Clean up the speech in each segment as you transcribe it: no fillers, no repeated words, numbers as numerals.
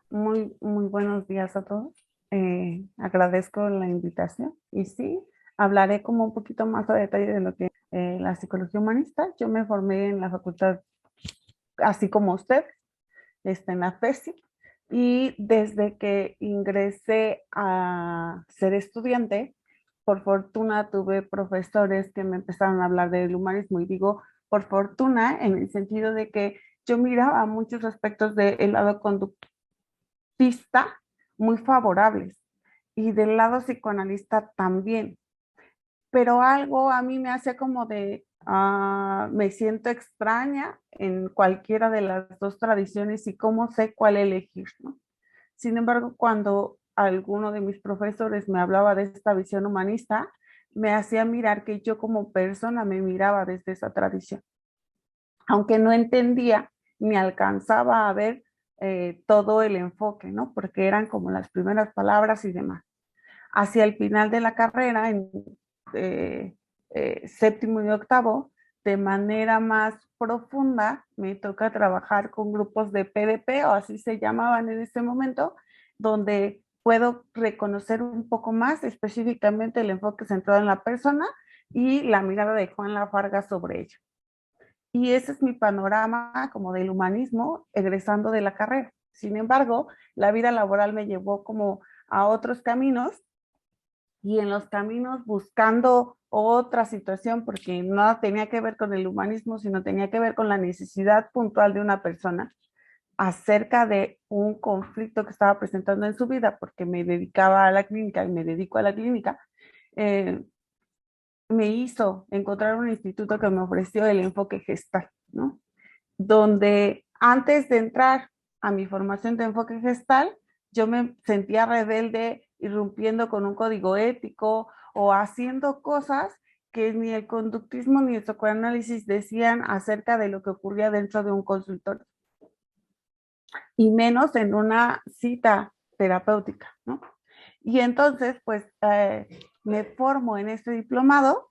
Muy buenos días a todos. Agradezco la invitación y sí, hablaré como un poquito más a detalle de lo que es la psicología humanista. Yo me formé en la facultad, así como usted, en la FESI, y desde que ingresé a ser estudiante, por fortuna tuve profesores que me empezaron a hablar del humanismo y digo por fortuna en el sentido de que yo miraba muchos aspectos del lado pista muy favorables y del lado psicoanalista también, pero algo a mí me hace como de, me siento extraña en cualquiera de las dos tradiciones y cómo sé cuál elegir, ¿no? Sin embargo, cuando alguno de mis profesores me hablaba de esta visión humanista, me hacía mirar que yo como persona me miraba desde esa tradición, aunque no entendía ni alcanzaba a ver todo el enfoque, ¿no? Porque eran como las primeras palabras y demás. Hacia el final de la carrera, en eh, séptimo y octavo, de manera más profunda, me toca trabajar con grupos de PDP, o así se llamaban en ese momento, donde puedo reconocer un poco más específicamente el enfoque centrado en la persona y la mirada de Juan Lafarga sobre ello. Y ese es mi panorama como del humanismo egresando de la carrera. Sin embargo, la vida laboral me llevó como a otros caminos y en los caminos buscando otra situación porque no tenía que ver con el humanismo, sino tenía que ver con la necesidad puntual de una persona acerca de un conflicto que estaba presentando en su vida porque me dedicaba a la clínica y me dedico a la clínica. eh, Me hizo encontrar un instituto que me ofreció el enfoque gestal, ¿no? Donde antes de entrar a mi formación de enfoque gestal, yo me sentía rebelde, irrumpiendo con un código ético o haciendo cosas que ni el conductismo ni el psicoanálisis decían acerca de lo que ocurría dentro de un consultorio, y menos en una cita terapéutica, ¿no? Y entonces, pues, me formo en este diplomado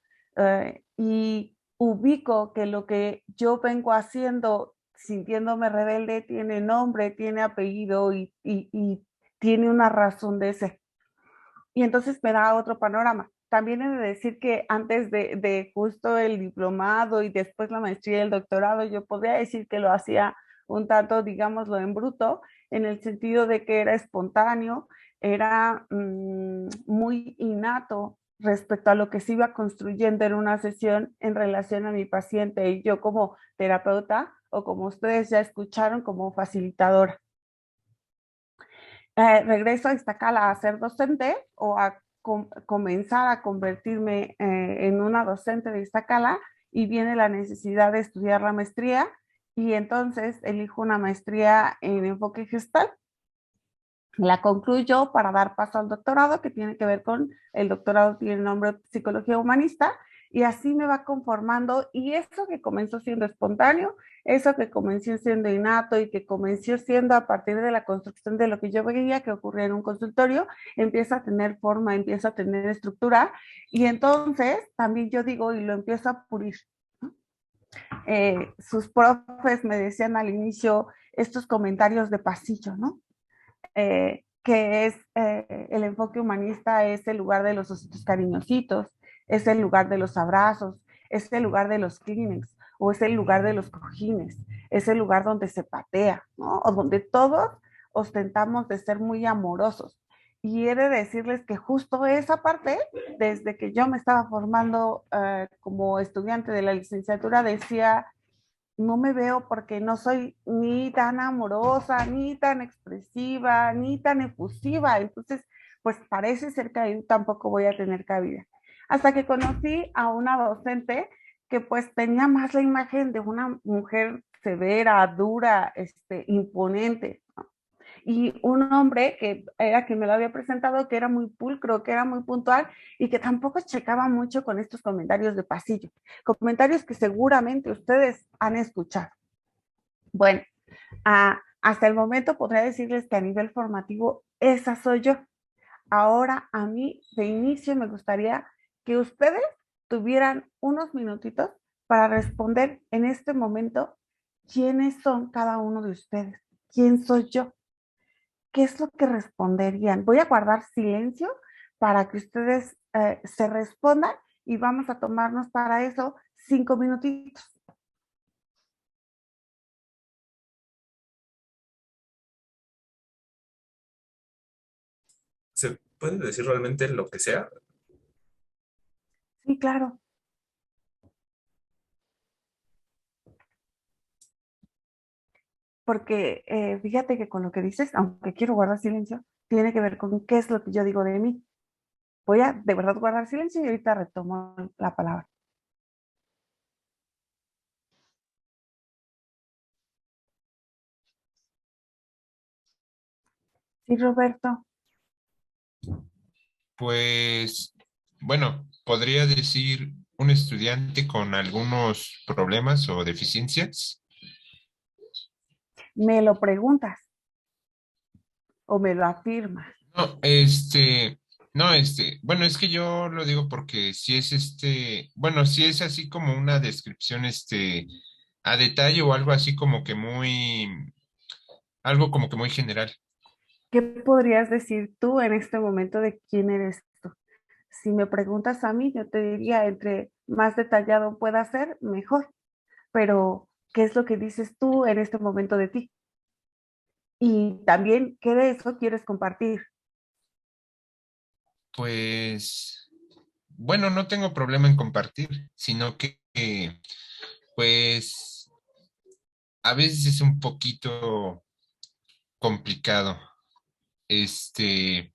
y ubico que lo que yo vengo haciendo, sintiéndome rebelde, tiene nombre, tiene apellido y tiene una razón de ser. Y entonces me da otro panorama. También he de decir que antes de justo el diplomado y después la maestría y el doctorado, yo podría decir que lo hacía un tanto, digámoslo, en bruto, en el sentido de que era espontáneo, era muy innato respecto a lo que se iba construyendo en una sesión en relación a mi paciente y yo como terapeuta o como ustedes ya escucharon como facilitadora. Regreso a Iztacala a ser docente o a comenzar a convertirme en una docente de Iztacala y viene la necesidad de estudiar la maestría y entonces elijo una maestría en enfoque gestal. La concluyo para dar paso al doctorado, que tiene que ver con, el doctorado tiene el nombre de Psicología Humanista, y así me va conformando, y eso que comenzó siendo espontáneo, eso que comenzó siendo innato y que comenzó siendo a partir de la construcción de lo que yo veía que ocurría en un consultorio, empieza a tener forma, empieza a tener estructura, y entonces también yo digo, y lo empiezo a pulir. Sus profes me decían al inicio estos comentarios de pasillo, ¿no? Que es el enfoque humanista, es el lugar de los ositos cariñositos, es el lugar de los abrazos, es el lugar de los Kleenex, o es el lugar de los cojines, es el lugar donde se patea, ¿no? O donde todos ostentamos de ser muy amorosos. Y he de decirles que justo esa parte, desde que yo me estaba formando como estudiante de la licenciatura, decía, no me veo porque no soy ni tan amorosa, ni tan expresiva, ni tan efusiva. Entonces, pues parece ser que ahí tampoco voy a tener cabida. Hasta que conocí a una docente que pues tenía más la imagen de una mujer severa, dura, imponente, ¿no? Y un hombre que era quien me lo había presentado, que era muy pulcro, que era muy puntual y que tampoco checaba mucho con estos comentarios de pasillo, comentarios que seguramente ustedes han escuchado. Bueno, hasta el momento podría decirles que a nivel formativo esa soy yo. Ahora a mí de inicio me gustaría que ustedes tuvieran unos minutitos para responder en este momento quiénes son cada uno de ustedes, quién soy yo. ¿qué es lo que responderían? Voy a guardar silencio para que ustedes se respondan y vamos a tomarnos para eso 5 minutitos. ¿Se puede decir realmente lo que sea? Sí, claro, porque fíjate que con lo que dices, aunque quiero guardar silencio, tiene que ver con qué es lo que yo digo de mí. Voy a de verdad guardar silencio y ahorita retomo la palabra. Sí, Roberto, Pues, bueno, podría decir un estudiante con algunos problemas o deficiencias. me lo preguntas o me lo afirmas. No, no, bueno, es que yo lo digo porque si es bueno, si es así como una descripción, a detalle o algo así como que algo como que muy general. ¿Qué podrías decir tú en este momento de quién eres tú? Si me preguntas a mí, yo te diría, entre más detallado pueda ser, mejor. Pero, ¿qué es lo que dices tú en este momento de ti? Y también, ¿qué de eso quieres compartir? Pues, bueno, no tengo problema en compartir, sino que, pues, a veces es un poquito complicado, este,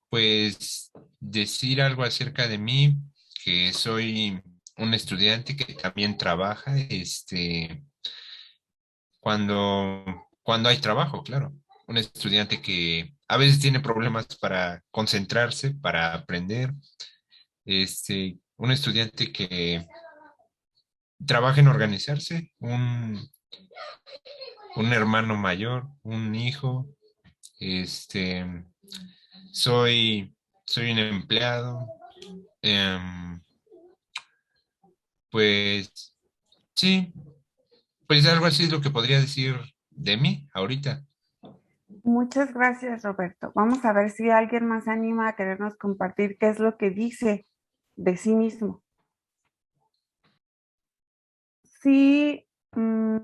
pues, decir algo acerca de mí, que soy un estudiante que también trabaja, cuando hay trabajo, claro. Un estudiante que a veces tiene problemas para concentrarse, para aprender, un estudiante que trabaja en organizarse, un hermano mayor, un hijo, este, soy, soy un empleado, em, pues sí, pues algo así es lo que podría decir de mí ahorita. Muchas gracias, Roberto. Vamos a ver si alguien más se anima a querernos compartir qué es lo que dice de sí mismo. Sí, mm,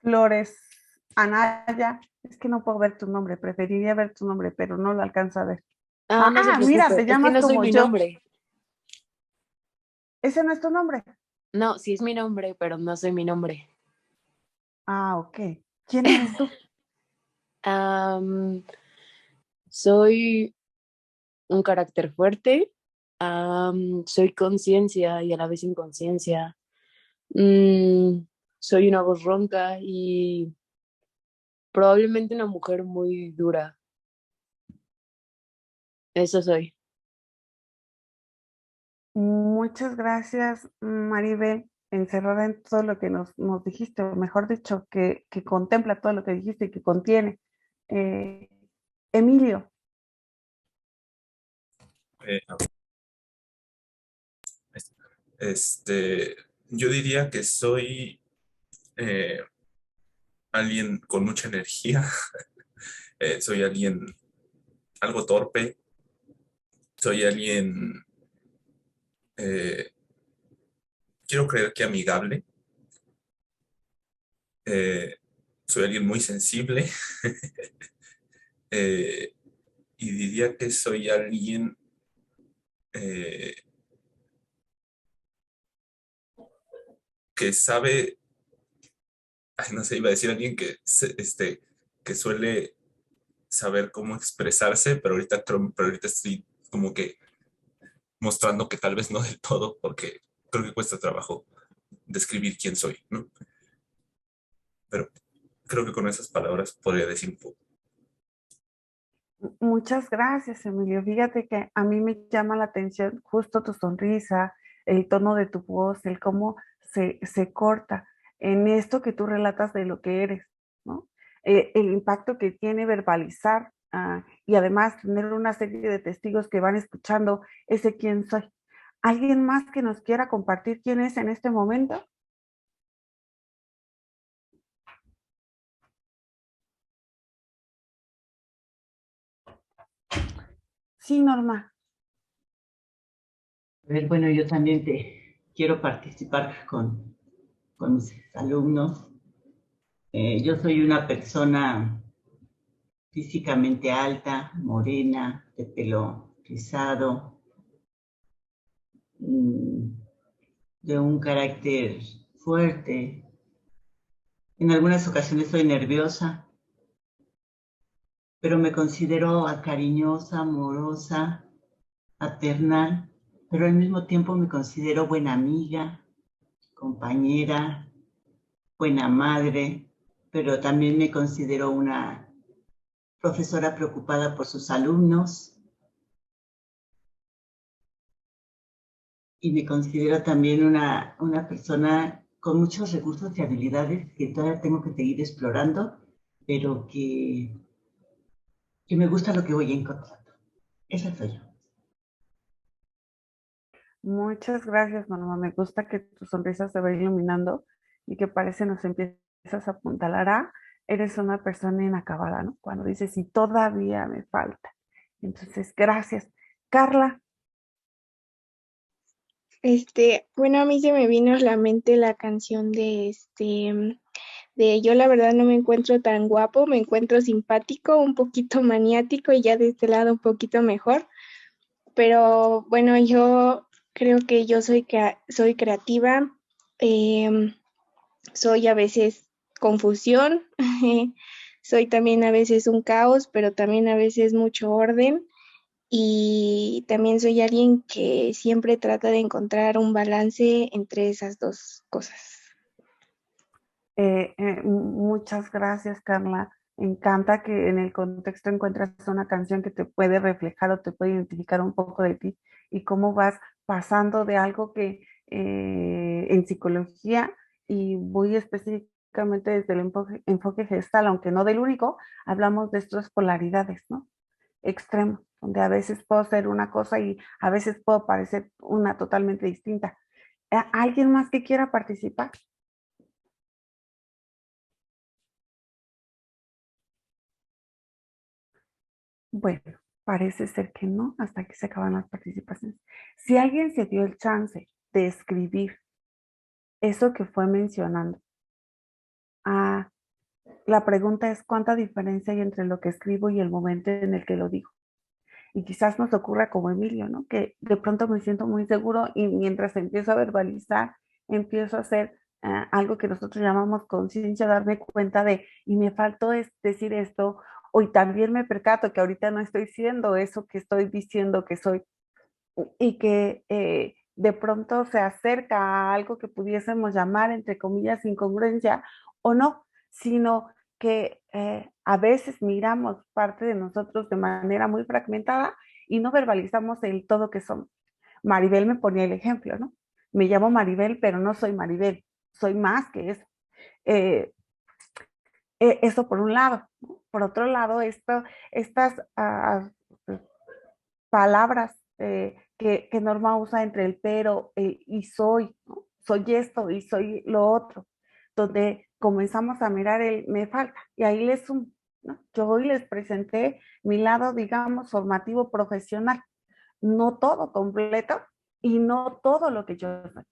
Flores Anaya, es que no puedo ver tu nombre, preferiría ver tu nombre, pero no lo alcanzo a ver. Ah, no se Ah, mira, preocupe, te es que llamas no soy como mi yo. nombre. Ese no es tu nombre. No, sí es mi nombre, pero no soy mi nombre. Ah, ok. ¿Quién eres tú? Am, Soy un carácter fuerte, soy conciencia y a la vez inconsciencia. Mm, Soy una voz ronca y probablemente una mujer muy dura. Eso soy. Muchas gracias, Maribel, encerrada en todo lo que nos dijiste, o mejor dicho, que contempla todo lo que dijiste y que contiene. Eh, Emilio, Eh, este, yo diría que soy eh, alguien con mucha energía, soy alguien algo torpe, soy alguien, eh, quiero creer que amigable, eh, soy alguien muy sensible eh, y diría que soy alguien eh, que sabe, ay, no sé, iba a decir alguien que suele saber cómo expresarse, pero ahorita estoy como que mostrando que tal vez no del todo, porque creo que cuesta trabajo describir quién soy, ¿no? Pero creo que con esas palabras podría decir un poco. muchas gracias, Emilio. Fíjate que a mí me llama la atención justo tu sonrisa, el tono de tu voz, el cómo se corta en esto que tú relatas de lo que eres, ¿no? El impacto que tiene verbalizar y además tener una serie de testigos que van escuchando ese quién soy. ¿Alguien más que nos quiera compartir quién es en este momento? Sí, Norma. A ver, bueno, yo también te quiero participar con mis alumnos. Yo soy una persona físicamente alta, morena, de pelo rizado, de un carácter fuerte. En algunas ocasiones soy nerviosa, pero me considero cariñosa, amorosa, paternal, pero al mismo tiempo me considero buena amiga, compañera, buena madre, pero también me considero una profesora preocupada por sus alumnos y me considero también una persona con muchos recursos y habilidades que todavía tengo que seguir explorando, pero que me gusta lo que voy encontrando. Esa soy yo. Muchas gracias, Norma. Me gusta que tu sonrisa se va iluminando y que parece nos empiezas a apuntalar a, eres una persona inacabada, ¿no? Cuando dices, y todavía me falta. Entonces, gracias. Carla, Bueno, a mí se me vino a la mente la canción de yo la verdad no me encuentro tan guapo, me encuentro simpático, un poquito maniático y ya de este lado un poquito mejor. Pero bueno, yo creo que yo soy creativa, soy a veces confusión, soy también a veces un caos, pero también a veces mucho orden. Y también soy alguien que siempre trata de encontrar un balance entre esas dos cosas. muchas gracias, Carla. Encanta que en el contexto encuentras una canción que te puede reflejar o te puede identificar un poco de ti y cómo vas pasando de algo que en psicología y muy específicamente desde el enfoque gestal, aunque no del único, hablamos de estas polaridades, ¿no? Extremos, donde a veces puedo ser una cosa y a veces puedo parecer una totalmente distinta. ¿Alguien más que quiera participar? Bueno, parece ser que no, hasta que se acaban las participaciones. Si alguien se dio el chance de escribir eso que fue mencionando, ah, la pregunta es cuánta diferencia hay entre lo que escribo y el momento en el que lo digo. Y quizás nos ocurra como Emilio, ¿no? Que de pronto me siento muy seguro y mientras empiezo a verbalizar, empiezo a hacer algo que nosotros llamamos conciencia, darme cuenta de, y me faltó decir esto, o y también me percato que ahorita no estoy siendo eso que estoy diciendo que soy, y que de pronto se acerca a algo que pudiésemos llamar, entre comillas, incongruencia, o no, sino que a veces miramos parte de nosotros de manera muy fragmentada y no verbalizamos el todo que somos. Maribel me ponía el ejemplo, ¿no? Me llamo Maribel, pero no soy Maribel, soy más que eso. Eh, Eso por un lado, ¿no? Por otro lado, estas palabras que Norma usa entre el pero y soy, ¿no? Soy esto y soy lo otro, donde comenzamos a mirar el me falta y ahí les sumo, ¿no? Yo hoy les presenté mi lado, digamos, formativo profesional, no todo completo y no todo lo que yo soy.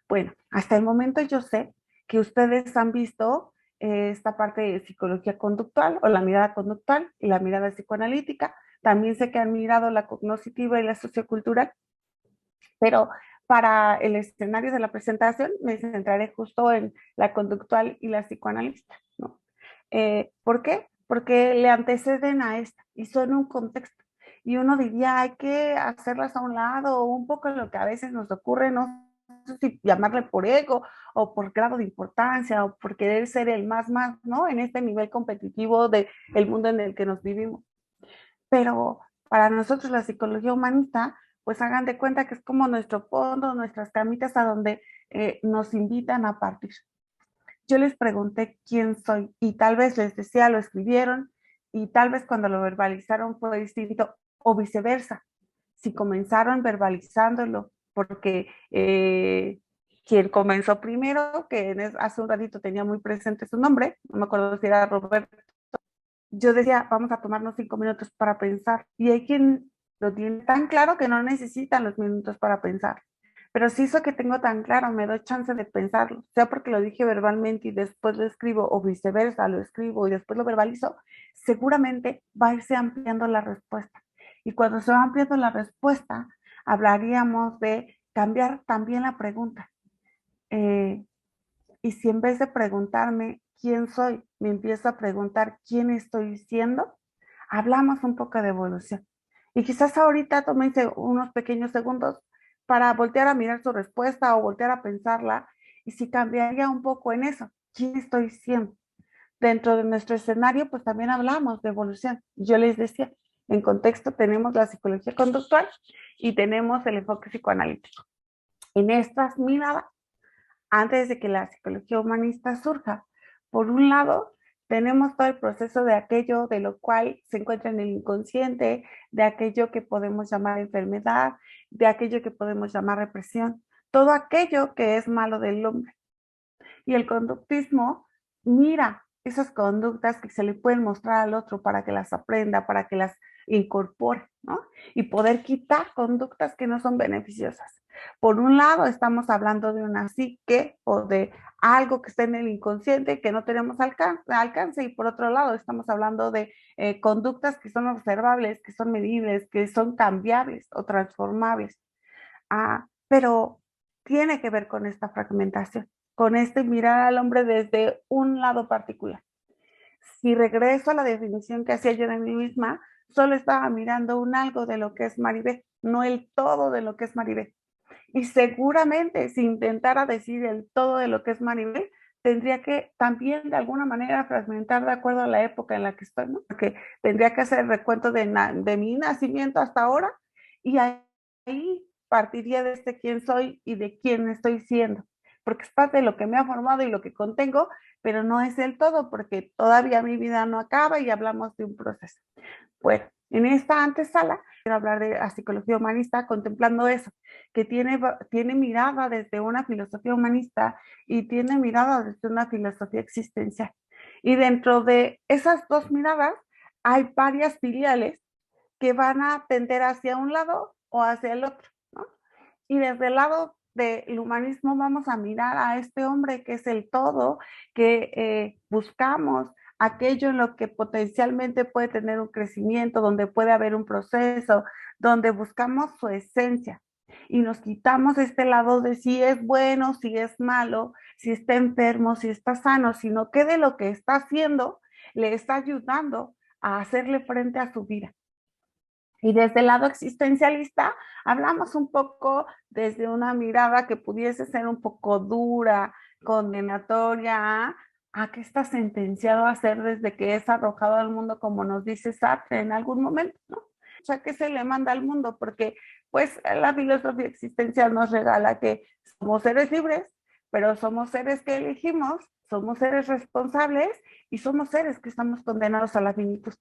Bueno, hasta el momento yo sé que ustedes han visto esta parte de psicología conductual o la mirada conductual y la mirada psicoanalítica. También sé que han mirado la cognoscitiva y la sociocultural, pero para el escenario de la presentación me centraré justo en la conductual y la psicoanalista, ¿no? ¿Por qué? Porque le anteceden a esta y son un contexto. Y uno diría, hay que hacerlas a un lado, o un poco lo que a veces nos ocurre, no sé si llamarle por ego, o por grado de importancia, o por querer ser el más, ¿no? En este nivel competitivo del mundo en el que nos vivimos. Pero para nosotros la psicología humanista, pues hagan de cuenta que es como nuestro fondo, nuestras camitas a donde nos invitan a partir. Yo les pregunté quién soy y tal vez les decía, lo escribieron y tal vez cuando lo verbalizaron fue distinto o viceversa. Si comenzaron verbalizándolo, porque quien comenzó primero, que hace un ratito tenía muy presente su nombre, no me acuerdo si era Roberto, yo decía, vamos a tomarnos 5 minutos para pensar. Y hay quien Lo tiene tan claro que no necesitan los minutos para pensar. Pero si eso que tengo tan claro me doy chance de pensarlo, sea porque lo dije verbalmente y después lo escribo, o viceversa, lo escribo y después lo verbalizo, seguramente va a irse ampliando la respuesta. Y cuando se va ampliando la respuesta, hablaríamos de cambiar también la pregunta. Y si en vez de preguntarme quién soy, me empiezo a preguntar quién estoy siendo, hablamos un poco de evolución. Y quizás ahorita tómense unos pequeños segundos para voltear a mirar su respuesta o voltear a pensarla, y si cambiaría un poco en eso, ¿quién estoy siendo? Dentro de nuestro escenario, pues también hablamos de evolución. Yo les decía, en contexto tenemos la psicología conductual y tenemos el enfoque psicoanalítico. En estas miradas, antes de que la psicología humanista surja, por un lado, tenemos todo el proceso de aquello de lo cual se encuentra en el inconsciente, de aquello que podemos llamar enfermedad, de aquello que podemos llamar represión, todo aquello que es malo del hombre. Y el conductismo mira esas conductas que se le pueden mostrar al otro para que las aprenda, para que las incorpore, ¿no? Y poder quitar conductas que no son beneficiosas. Por un lado, estamos hablando de una psique o de algo que está en el inconsciente que no tenemos alcance, y por otro lado, estamos hablando de conductas que son observables, que son medibles, que son cambiables o transformables. Pero tiene que ver con esta fragmentación, con este mirar al hombre desde un lado particular. Si regreso a la definición que hacía yo de mí misma, solo estaba mirando un algo de lo que es Maribel, no el todo de lo que es Maribel. Y seguramente si intentara decir el todo de lo que es Maribel, tendría que también de alguna manera fragmentar de acuerdo a la época en la que estoy, ¿no? Porque tendría que hacer el recuento de mi nacimiento hasta ahora, y ahí partiría de este quién soy y de quién estoy siendo, porque es parte de lo que me ha formado y lo que contengo, pero no es el todo, porque todavía mi vida no acaba y hablamos de un proceso. Bueno, en esta antesala quiero hablar de la psicología humanista contemplando eso, que tiene mirada desde una filosofía humanista y tiene mirada desde una filosofía existencial. Y dentro de esas dos miradas hay varias filiales que van a tender hacia un lado o hacia el otro, ¿no? Y desde el lado del humanismo vamos a mirar a este hombre que es el todo, que buscamos aquello en lo que potencialmente puede tener un crecimiento, donde puede haber un proceso, donde buscamos su esencia. Y nos quitamos este lado de si es bueno, si es malo, si está enfermo, si está sano, sino que de lo que está haciendo le está ayudando a hacerle frente a su vida. Y desde el lado existencialista, hablamos un poco desde una mirada que pudiese ser un poco dura, condenatoria, a qué está sentenciado a hacer desde que es arrojado al mundo, como nos dice Sartre en algún momento, ¿no? O sea, ¿qué se le manda al mundo? Porque pues la filosofía existencial nos regala que somos seres libres, pero somos seres que elegimos, somos seres responsables y somos seres que estamos condenados a la finitud.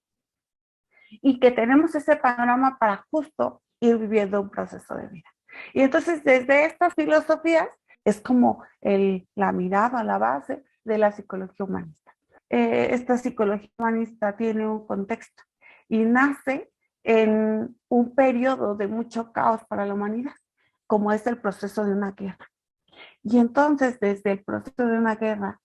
Y que tenemos ese panorama para justo ir viviendo un proceso de vida. Y entonces desde estas filosofías es como la mirada a la base de la psicología humanista. Esta psicología humanista tiene un contexto y nace en un periodo de mucho caos para la humanidad, como es el proceso de una guerra. Y entonces desde el proceso de una guerra,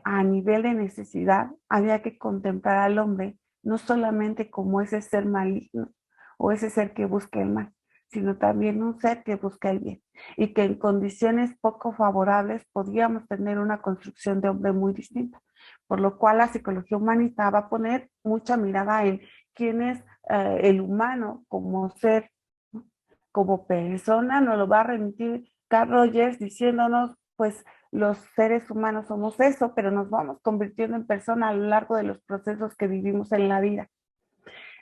a nivel de necesidad, había que contemplar al hombre no solamente como ese ser maligno o ese ser que busca el mal, sino también un ser que busca el bien, y que en condiciones poco favorables podíamos tener una construcción de hombre muy distinta, por lo cual la psicología humanista va a poner mucha mirada en quién es el humano como ser, ¿no? Como persona. Nos lo va a remitir Carl Rogers diciéndonos, pues los seres humanos somos eso, pero nos vamos convirtiendo en persona a lo largo de los procesos que vivimos en la vida.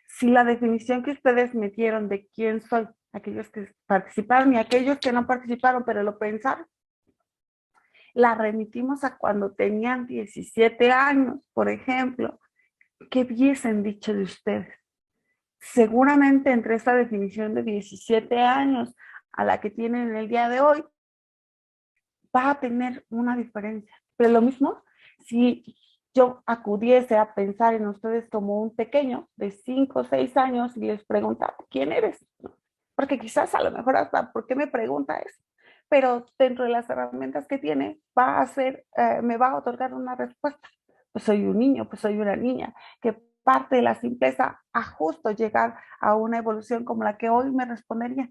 Si la definición que ustedes metieron de quién soy, aquellos que participaron y aquellos que no participaron, pero lo pensaron, la remitimos a cuando tenían 17 años, por ejemplo, ¿qué hubiesen dicho de ustedes? Seguramente entre esta definición de 17 años a la que tienen el día de hoy, va a tener una diferencia. Pero lo mismo, si yo acudiese a pensar en ustedes como un pequeño de 5 o 6 años y les preguntara, ¿quién eres? Porque quizás a lo mejor hasta, ¿por qué me pregunta eso? Pero dentro de las herramientas que tiene, va a ser, me va a otorgar una respuesta. Pues soy un niño, pues soy una niña, que parte de la simpleza a justo llegar a una evolución como la que hoy me respondería.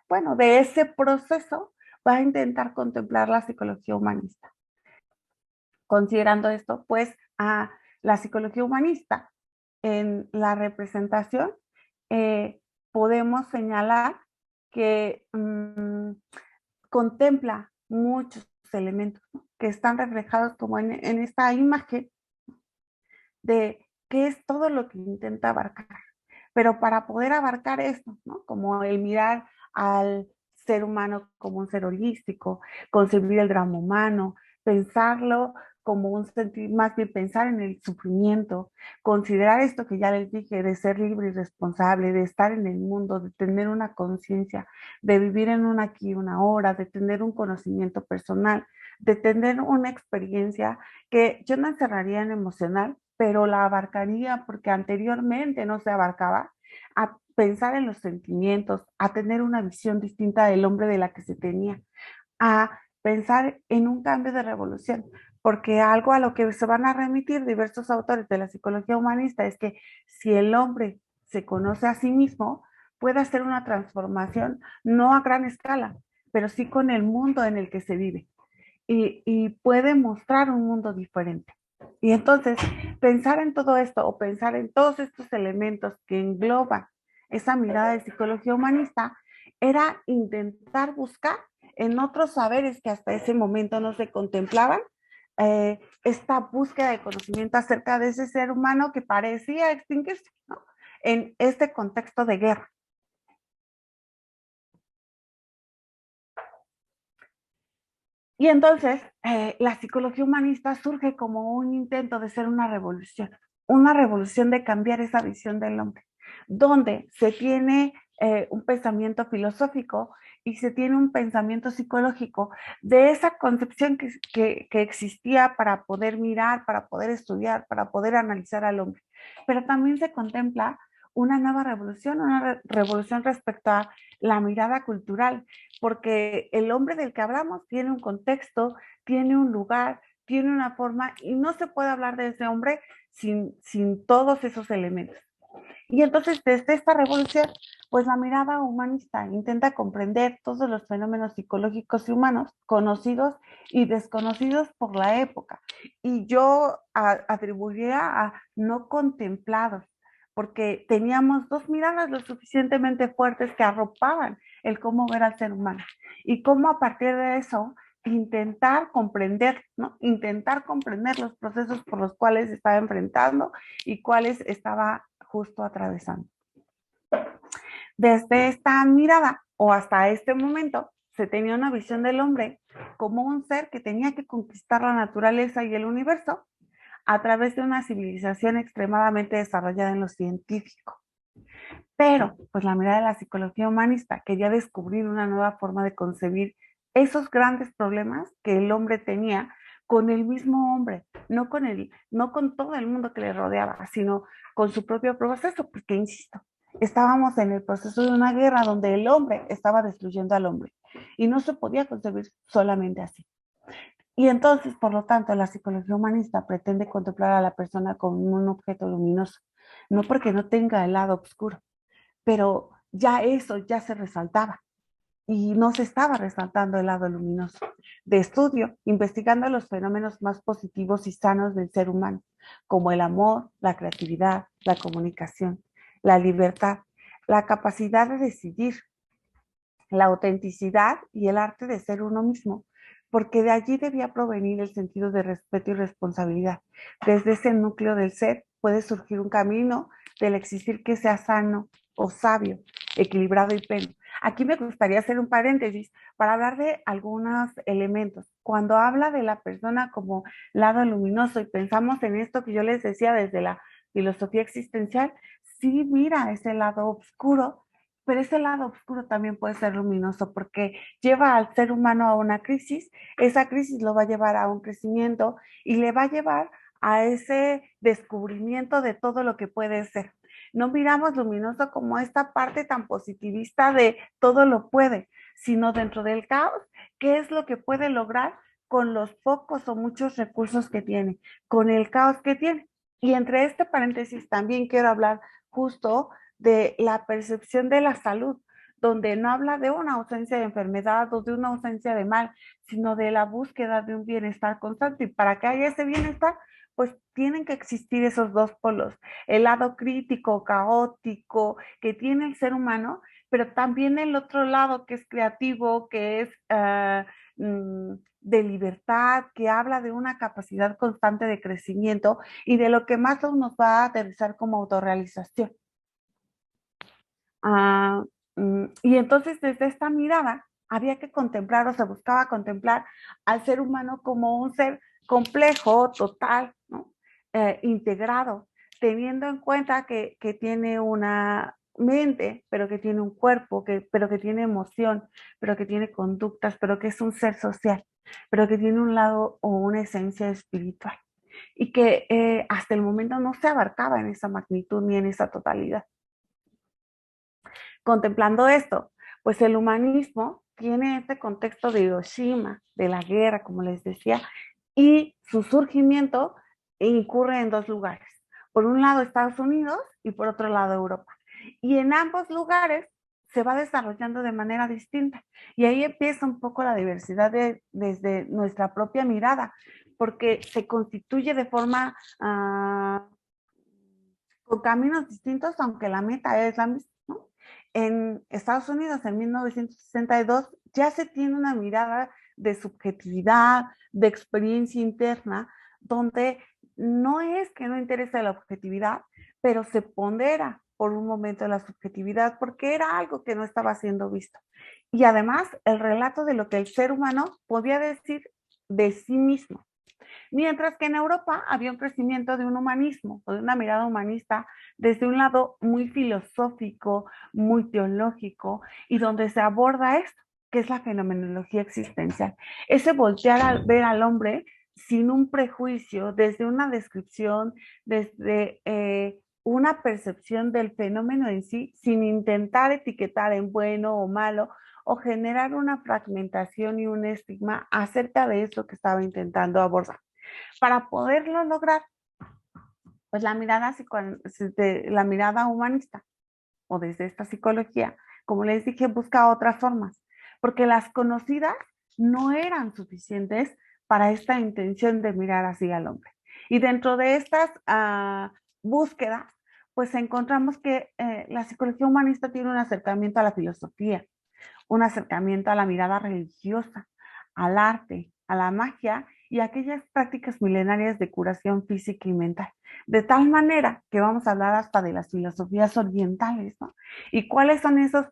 Bueno, de ese proceso va a intentar contemplar la psicología humanista. Considerando esto, pues, a la psicología humanista en la representación, podemos señalar que contempla muchos elementos, ¿no?, que están reflejados como en esta imagen de qué es todo lo que intenta abarcar. Pero para poder abarcar esto, ¿no?, como el mirar al ser humano como un ser holístico, concebir el drama humano, pensarlo como un sentir, más bien pensar en el sufrimiento, considerar esto que ya les dije, de ser libre y responsable, de estar en el mundo, de tener una conciencia, de vivir en un aquí y una ahora, de tener un conocimiento personal, de tener una experiencia que yo no encerraría en emocional, pero la abarcaría porque anteriormente no se abarcaba, a pensar en los sentimientos, a tener una visión distinta del hombre de la que se tenía, a pensar en un cambio de revolución, porque algo a lo que se van a remitir diversos autores de la psicología humanista es que si el hombre se conoce a sí mismo, puede hacer una transformación, no a gran escala, pero sí con el mundo en el que se vive y puede mostrar un mundo diferente. Y entonces, pensar en todo esto o pensar en todos estos elementos que engloban esa mirada de psicología humanista era intentar buscar en otros saberes que hasta ese momento no se contemplaban, esta búsqueda de conocimiento acerca de ese ser humano que parecía extinguirse, ¿no?, en este contexto de guerra. Y entonces, la psicología humanista surge como un intento de ser una revolución de cambiar esa visión del hombre, donde se tiene un pensamiento filosófico y se tiene un pensamiento psicológico de esa concepción que existía para poder mirar, para poder estudiar, para poder analizar al hombre. Pero también se contempla una nueva revolución, una revolución respecto a la mirada cultural, porque el hombre del que hablamos tiene un contexto, tiene un lugar, tiene una forma, y no se puede hablar de ese hombre sin todos esos elementos. Y entonces, desde esta revolución, pues la mirada humanista intenta comprender todos los fenómenos psicológicos y humanos conocidos y desconocidos por la época. Y yo atribuiría a no contemplados, porque teníamos dos miradas lo suficientemente fuertes que arropaban el cómo ver al ser humano y cómo a partir de eso intentar comprender, ¿no?, intentar comprender los procesos por los cuales estaba enfrentando y cuáles estaba justo atravesando. Desde esta mirada o hasta este momento se tenía una visión del hombre como un ser que tenía que conquistar la naturaleza y el universo a través de una civilización extremadamente desarrollada en lo científico. Pero, pues la mirada de la psicología humanista quería descubrir una nueva forma de concebir esos grandes problemas que el hombre tenía con el mismo hombre, no con todo el mundo que le rodeaba, sino con su propio proceso, porque insisto, estábamos en el proceso de una guerra donde el hombre estaba destruyendo al hombre y no se podía concebir solamente así. Y entonces, por lo tanto, la psicología humanista pretende contemplar a la persona como un objeto luminoso, no porque no tenga el lado oscuro, pero ya eso ya se resaltaba y no se estaba resaltando el lado luminoso. De estudio, investigando los fenómenos más positivos y sanos del ser humano, como el amor, la creatividad, la comunicación, la libertad, la capacidad de decidir, la autenticidad y el arte de ser uno mismo, porque de allí debía provenir el sentido de respeto y responsabilidad. Desde ese núcleo del ser puede surgir un camino del existir que sea sano o sabio, equilibrado y pleno. Aquí me gustaría hacer un paréntesis para hablar de algunos elementos. Cuando habla de la persona como lado luminoso y pensamos en esto que yo les decía desde la filosofía existencial, sí mira ese lado oscuro, pero ese lado oscuro también puede ser luminoso porque lleva al ser humano a una crisis, esa crisis lo va a llevar a un crecimiento y le va a llevar a ese descubrimiento de todo lo que puede ser. No miramos luminoso como esta parte tan positivista de todo lo puede, sino dentro del caos, ¿qué es lo que puede lograr con los pocos o muchos recursos que tiene, con el caos que tiene? Y entre este paréntesis también quiero hablar justo de la percepción de la salud, donde no habla de una ausencia de enfermedad o de una ausencia de mal, sino de la búsqueda de un bienestar constante. Y para que haya ese bienestar, pues tienen que existir esos dos polos, el lado crítico, caótico que tiene el ser humano, pero también el otro lado que es creativo, que es de libertad, que habla de una capacidad constante de crecimiento y de lo que más nos va a aterrizar como autorrealización. Y entonces desde esta mirada había que contemplar o se buscaba contemplar al ser humano como un ser complejo, total, ¿no? Integrado, teniendo en cuenta que tiene una mente, pero que tiene un cuerpo, pero que tiene emoción, pero que tiene conductas, pero que es un ser social, pero que tiene un lado o una esencia espiritual y que hasta el momento no se abarcaba en esa magnitud ni en esa totalidad. Contemplando esto, pues el humanismo tiene este contexto de Hiroshima, de la guerra, como les decía, y su surgimiento incurre en dos lugares. Por un lado Estados Unidos y por otro lado Europa. Y en ambos lugares se va desarrollando de manera distinta. Y ahí empieza un poco la diversidad desde nuestra propia mirada, porque se constituye de forma con caminos distintos, aunque la meta es la misma, ¿no? En Estados Unidos, en 1962, ya se tiene una mirada de subjetividad, de experiencia interna, donde no es que no interese la objetividad, pero se pondera por un momento la subjetividad porque era algo que no estaba siendo visto. Y además, el relato de lo que el ser humano podía decir de sí mismo. Mientras que en Europa había un crecimiento de un humanismo, o de una mirada humanista, desde un lado muy filosófico, muy teológico, y donde se aborda esto, que es la fenomenología existencial. Ese voltear a ver al hombre sin un prejuicio, desde una descripción, desde una percepción del fenómeno en sí, sin intentar etiquetar en bueno o malo, o generar una fragmentación y un estigma acerca de eso que estaba intentando abordar. Para poderlo lograr, pues la mirada humanista o desde esta psicología, como les dije, busca otras formas, porque las conocidas no eran suficientes para esta intención de mirar así al hombre. Y dentro de estas búsquedas, pues encontramos que la psicología humanista tiene un acercamiento a la filosofía, un acercamiento a la mirada religiosa, al arte, a la magia y a aquellas prácticas milenarias de curación física y mental. De tal manera que vamos a hablar hasta de las filosofías orientales, ¿no? Y cuáles son esos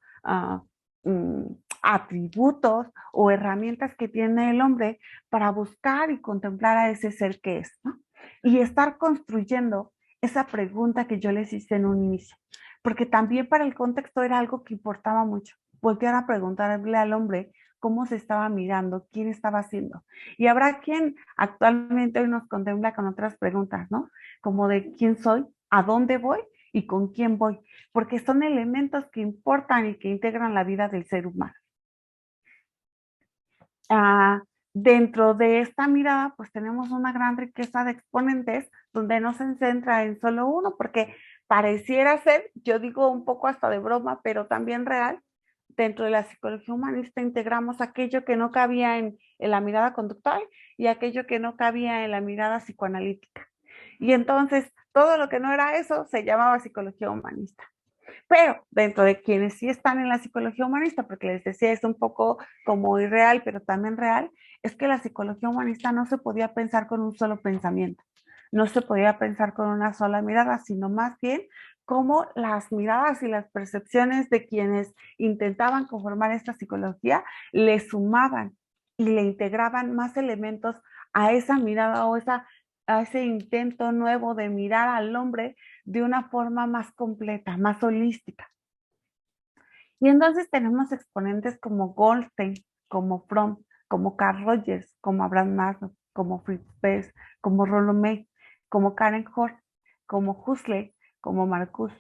atributos o herramientas que tiene el hombre para buscar y contemplar a ese ser que es, ¿no? Y estar construyendo esa pregunta que yo les hice en un inicio, porque también para el contexto era algo que importaba mucho voltear a preguntarle al hombre cómo se estaba mirando, quién estaba haciendo. Y habrá quien actualmente hoy nos contempla con otras preguntas, ¿no? Como de quién soy, a dónde voy y con quién voy, porque son elementos que importan y que integran la vida del ser humano. Dentro de esta mirada, pues tenemos una gran riqueza de exponentes donde no se centra en solo uno, porque pareciera ser, yo digo un poco hasta de broma, pero también real, dentro de la psicología humanista integramos aquello que no cabía en la mirada conductual y aquello que no cabía en la mirada psicoanalítica. Y entonces todo lo que no era eso se llamaba psicología humanista. Pero dentro de quienes sí están en la psicología humanista, porque les decía es un poco como irreal, pero también real, es que la psicología humanista no se podía pensar con un solo pensamiento, no se podía pensar con una sola mirada, sino más bien como las miradas y las percepciones de quienes intentaban conformar esta psicología le sumaban y le integraban más elementos a esa mirada o a ese intento nuevo de mirar al hombre de una forma más completa, más holística. Y entonces tenemos exponentes como Goldstein, como Fromm, como Carl Rogers, como Abraham Maslow, como Fritz Perls, como Rollo May, como Karen Horst, como Huxley, como Marcuse,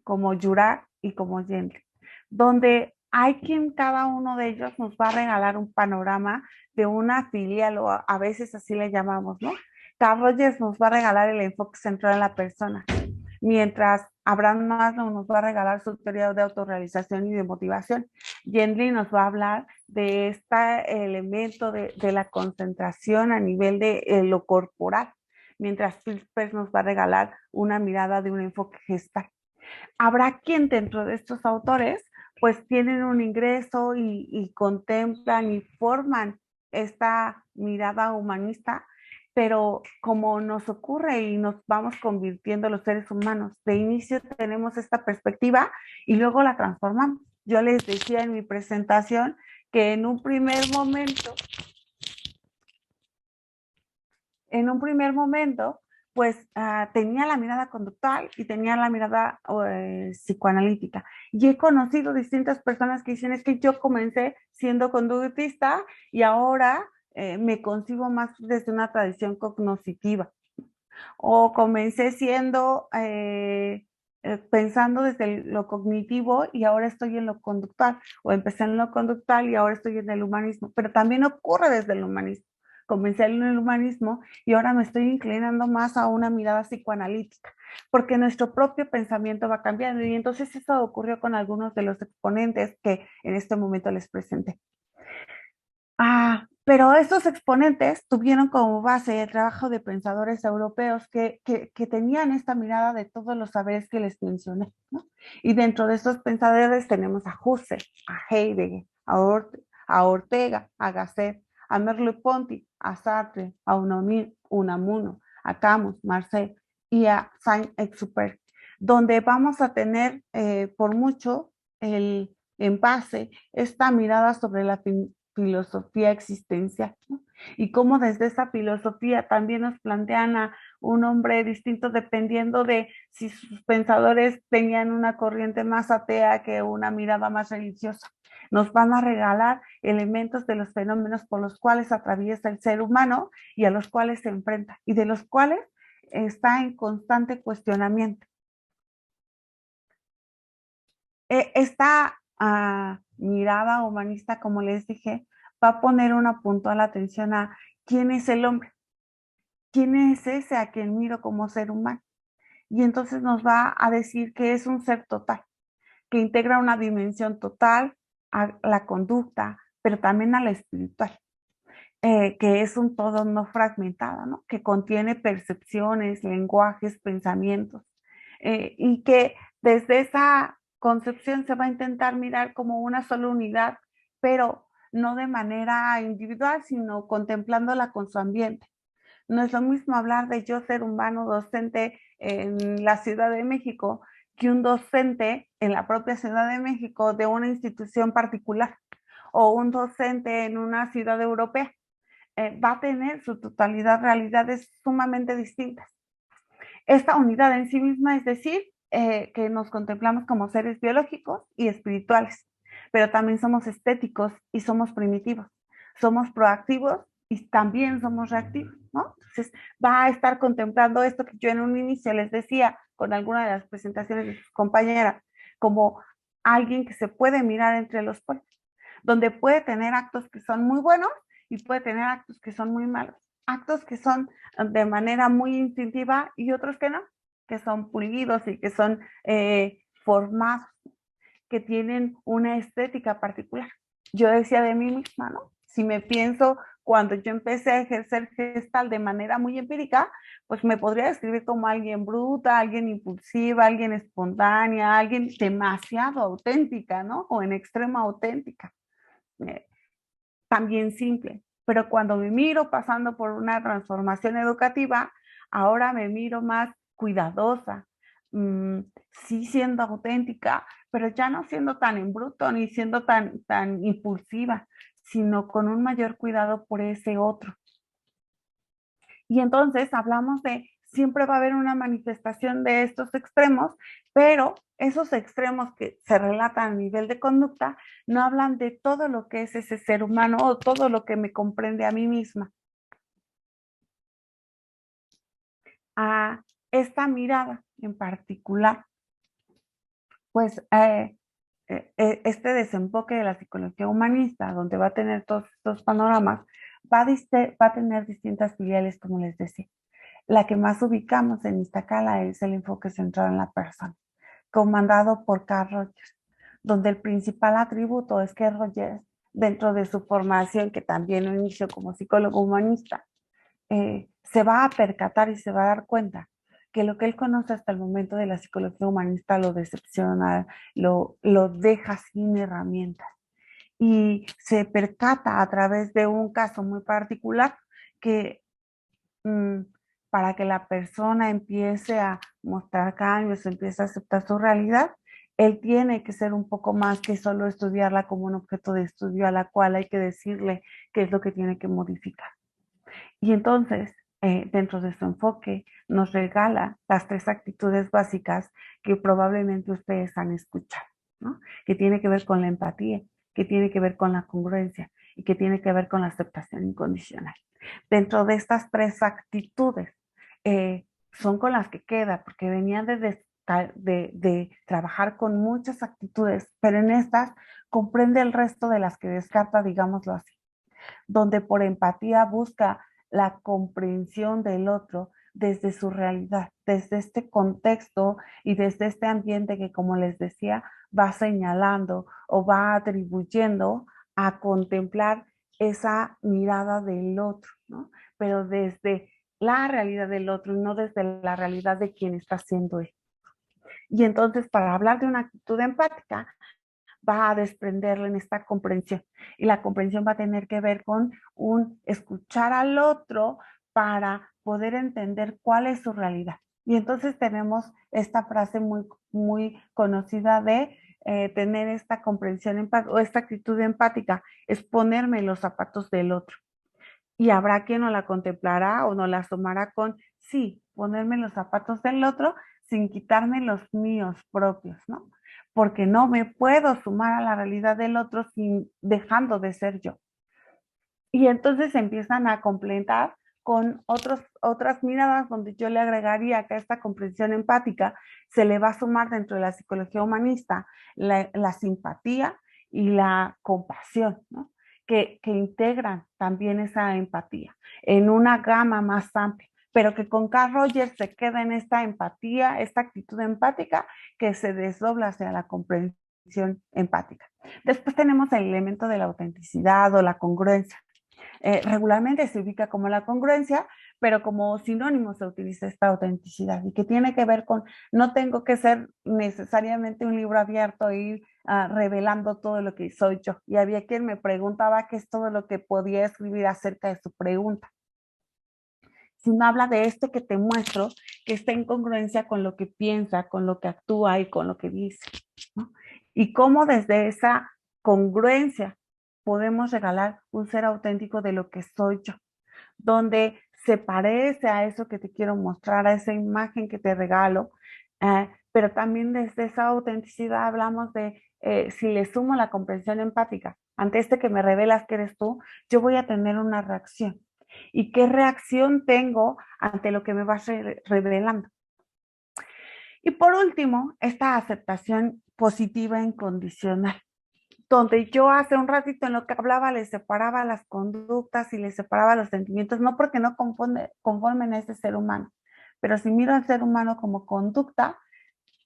como Yurak y como Gentry, donde hay quien cada uno de ellos nos va a regalar un panorama de una filial, o a veces así le llamamos, ¿no? Carl Rogers nos va a regalar el enfoque central en la persona, mientras Abraham Maslow nos va a regalar su teoría de autorrealización y de motivación. Gentry nos va a hablar de este elemento de la concentración a nivel de lo corporal, mientras Pilsper nos va a regalar una mirada de un enfoque gestal. Habrá quien dentro de estos autores pues tienen un ingreso y contemplan y forman esta mirada humanista, pero como nos ocurre y nos vamos convirtiendo los seres humanos, de inicio tenemos esta perspectiva y luego la transformamos. Yo les decía en mi presentación que en un primer momento, pues tenía la mirada conductual y tenía la mirada psicoanalítica. Y he conocido distintas personas que dicen, es que yo comencé siendo conductista y ahora me concibo más desde una tradición cognoscitiva. O comencé siendo, pensando desde lo cognitivo y ahora estoy en lo conductual. O empecé en lo conductual y ahora estoy en el humanismo. Pero también ocurre desde el humanismo. Comencé en el humanismo y ahora me estoy inclinando más a una mirada psicoanalítica, porque nuestro propio pensamiento va cambiando y entonces eso ocurrió con algunos de los exponentes que en este momento les presenté. Pero estos exponentes tuvieron como base el trabajo de pensadores europeos que tenían esta mirada de todos los saberes que les mencioné, ¿no? Y dentro de estos pensadores tenemos a Husserl, a Heidegger, a Ortega, a Gasset, a Merleau-Ponty, a Sartre, a Unamuno, a Camus, Marcel y a Saint-Exupéry, donde vamos a tener por mucho en base esta mirada sobre la filosofía existencial, ¿no? Y cómo desde esa filosofía también nos plantean a un hombre distinto dependiendo de si sus pensadores tenían una corriente más atea que una mirada más religiosa. Nos van a regalar elementos de los fenómenos por los cuales atraviesa el ser humano y a los cuales se enfrenta y de los cuales está en constante cuestionamiento. Esta mirada humanista, como les dije, va a poner una puntual atención a quién es el hombre, quién es ese a quien miro como ser humano. Y entonces nos va a decir que es un ser total, que integra una dimensión total a la conducta, pero también a la espiritual, que es un todo no fragmentado, ¿no? Que contiene percepciones, lenguajes, pensamientos, y que desde esa concepción se va a intentar mirar como una sola unidad, pero no de manera individual, sino contemplándola con su ambiente. No es lo mismo hablar de yo ser humano docente en la Ciudad de México que un docente en la propia Ciudad de México de una institución particular o un docente en una ciudad europea. Va a tener su totalidad realidades sumamente distintas. Esta unidad en sí misma, es decir, que nos contemplamos como seres biológicos y espirituales, pero también somos estéticos y somos primitivos, somos proactivos y también somos reactivos, ¿no? Entonces va a estar contemplando esto que yo en un inicio les decía con alguna de las presentaciones de sus compañeras, como alguien que se puede mirar entre los polos, donde puede tener actos que son muy buenos y puede tener actos que son muy malos, actos que son de manera muy instintiva y otros que no, que son pulidos y que son formados, que tienen una estética particular. Yo decía de mí misma, ¿no? Si me pienso cuando yo empecé a ejercer gestal de manera muy empírica, pues me podría describir como alguien bruta, alguien impulsiva, alguien espontánea, alguien demasiado auténtica, ¿no? O en extrema auténtica. También simple, pero cuando me miro pasando por una transformación educativa, ahora me miro más cuidadosa, sí siendo auténtica, pero ya no siendo tan en bruto ni siendo tan impulsiva, sino con un mayor cuidado por ese otro. Y entonces hablamos de siempre va a haber una manifestación de estos extremos, pero esos extremos que se relatan a nivel de conducta no hablan de todo lo que es ese ser humano o todo lo que me comprende a mí misma. a esta mirada en particular, pues este desenfoque de la psicología humanista, donde va a tener todos estos panoramas, va a tener distintas filiales, como les decía. La que más ubicamos en Iztacala es el enfoque centrado en la persona, comandado por Carl Rogers, donde el principal atributo es que Rogers, dentro de su formación, que también lo inició como psicólogo humanista, se va a percatar y se va a dar cuenta que lo que él conoce hasta el momento de la psicología humanista lo decepciona, lo deja sin herramientas. Y se percata a través de un caso muy particular que para que la persona empiece a mostrar cambios, empiece a aceptar su realidad, él tiene que ser un poco más que solo estudiarla como un objeto de estudio a la cual hay que decirle qué es lo que tiene que modificar. Y entonces, dentro de su enfoque, nos regala las 3 actitudes básicas que probablemente ustedes han escuchado, ¿no? Que tiene que ver con la empatía, que tiene que ver con la congruencia y que tiene que ver con la aceptación incondicional. Dentro de estas 3 actitudes, son con las que queda, porque venían de trabajar con muchas actitudes, pero en estas comprende el resto de las que descarta, digámoslo así, donde por empatía busca la comprensión del otro desde su realidad, desde este contexto y desde este ambiente que, como les decía, va señalando o va atribuyendo a contemplar esa mirada del otro, ¿no? Pero desde la realidad del otro y no desde la realidad de quien está siendo él. Y entonces, para hablar de una actitud empática, va a desprenderlo en esta comprensión. Y la comprensión va a tener que ver con un escuchar al otro para poder entender cuál es su realidad. Y entonces tenemos esta frase muy conocida de tener esta comprensión o esta actitud empática, es ponerme en los zapatos del otro. Y habrá quien no la contemplará o no la asomará con, sí, ponerme en los zapatos del otro sin quitarme los míos propios, ¿no? Porque no me puedo sumar a la realidad del otro sin dejando de ser yo. Y entonces se empiezan a complementar con otras miradas donde yo le agregaría que a esta comprensión empática se le va a sumar dentro de la psicología humanista la simpatía y la compasión, ¿no? Que integran también esa empatía en una gama más amplia, pero que con Carl Rogers se queda en esta empatía, esta actitud empática que se desdobla hacia la comprensión empática. Después tenemos el elemento de la autenticidad o la congruencia. Regularmente se ubica como la congruencia, pero como sinónimo se utiliza esta autenticidad y que tiene que ver con no tengo que ser necesariamente un libro abierto e ir revelando todo lo que soy yo. Y había quien me preguntaba qué es todo lo que podía escribir acerca de su pregunta. Sino habla de esto que te muestro, que está en congruencia con lo que piensa, con lo que actúa y con lo que dice, ¿no? Y cómo desde esa congruencia podemos regalar un ser auténtico de lo que soy yo, donde se parece a eso que te quiero mostrar, a esa imagen que te regalo, pero también desde esa autenticidad hablamos de si le sumo la comprensión empática, ante este que me revelas que eres tú, yo voy a tener una reacción. ¿Y qué reacción tengo ante lo que me vas revelando? Y por último, esta aceptación positiva e incondicional, donde yo hace un ratito en lo que hablaba les separaba las conductas y les separaba los sentimientos, no porque no conformen a ese ser humano, pero si miro al ser humano como conducta,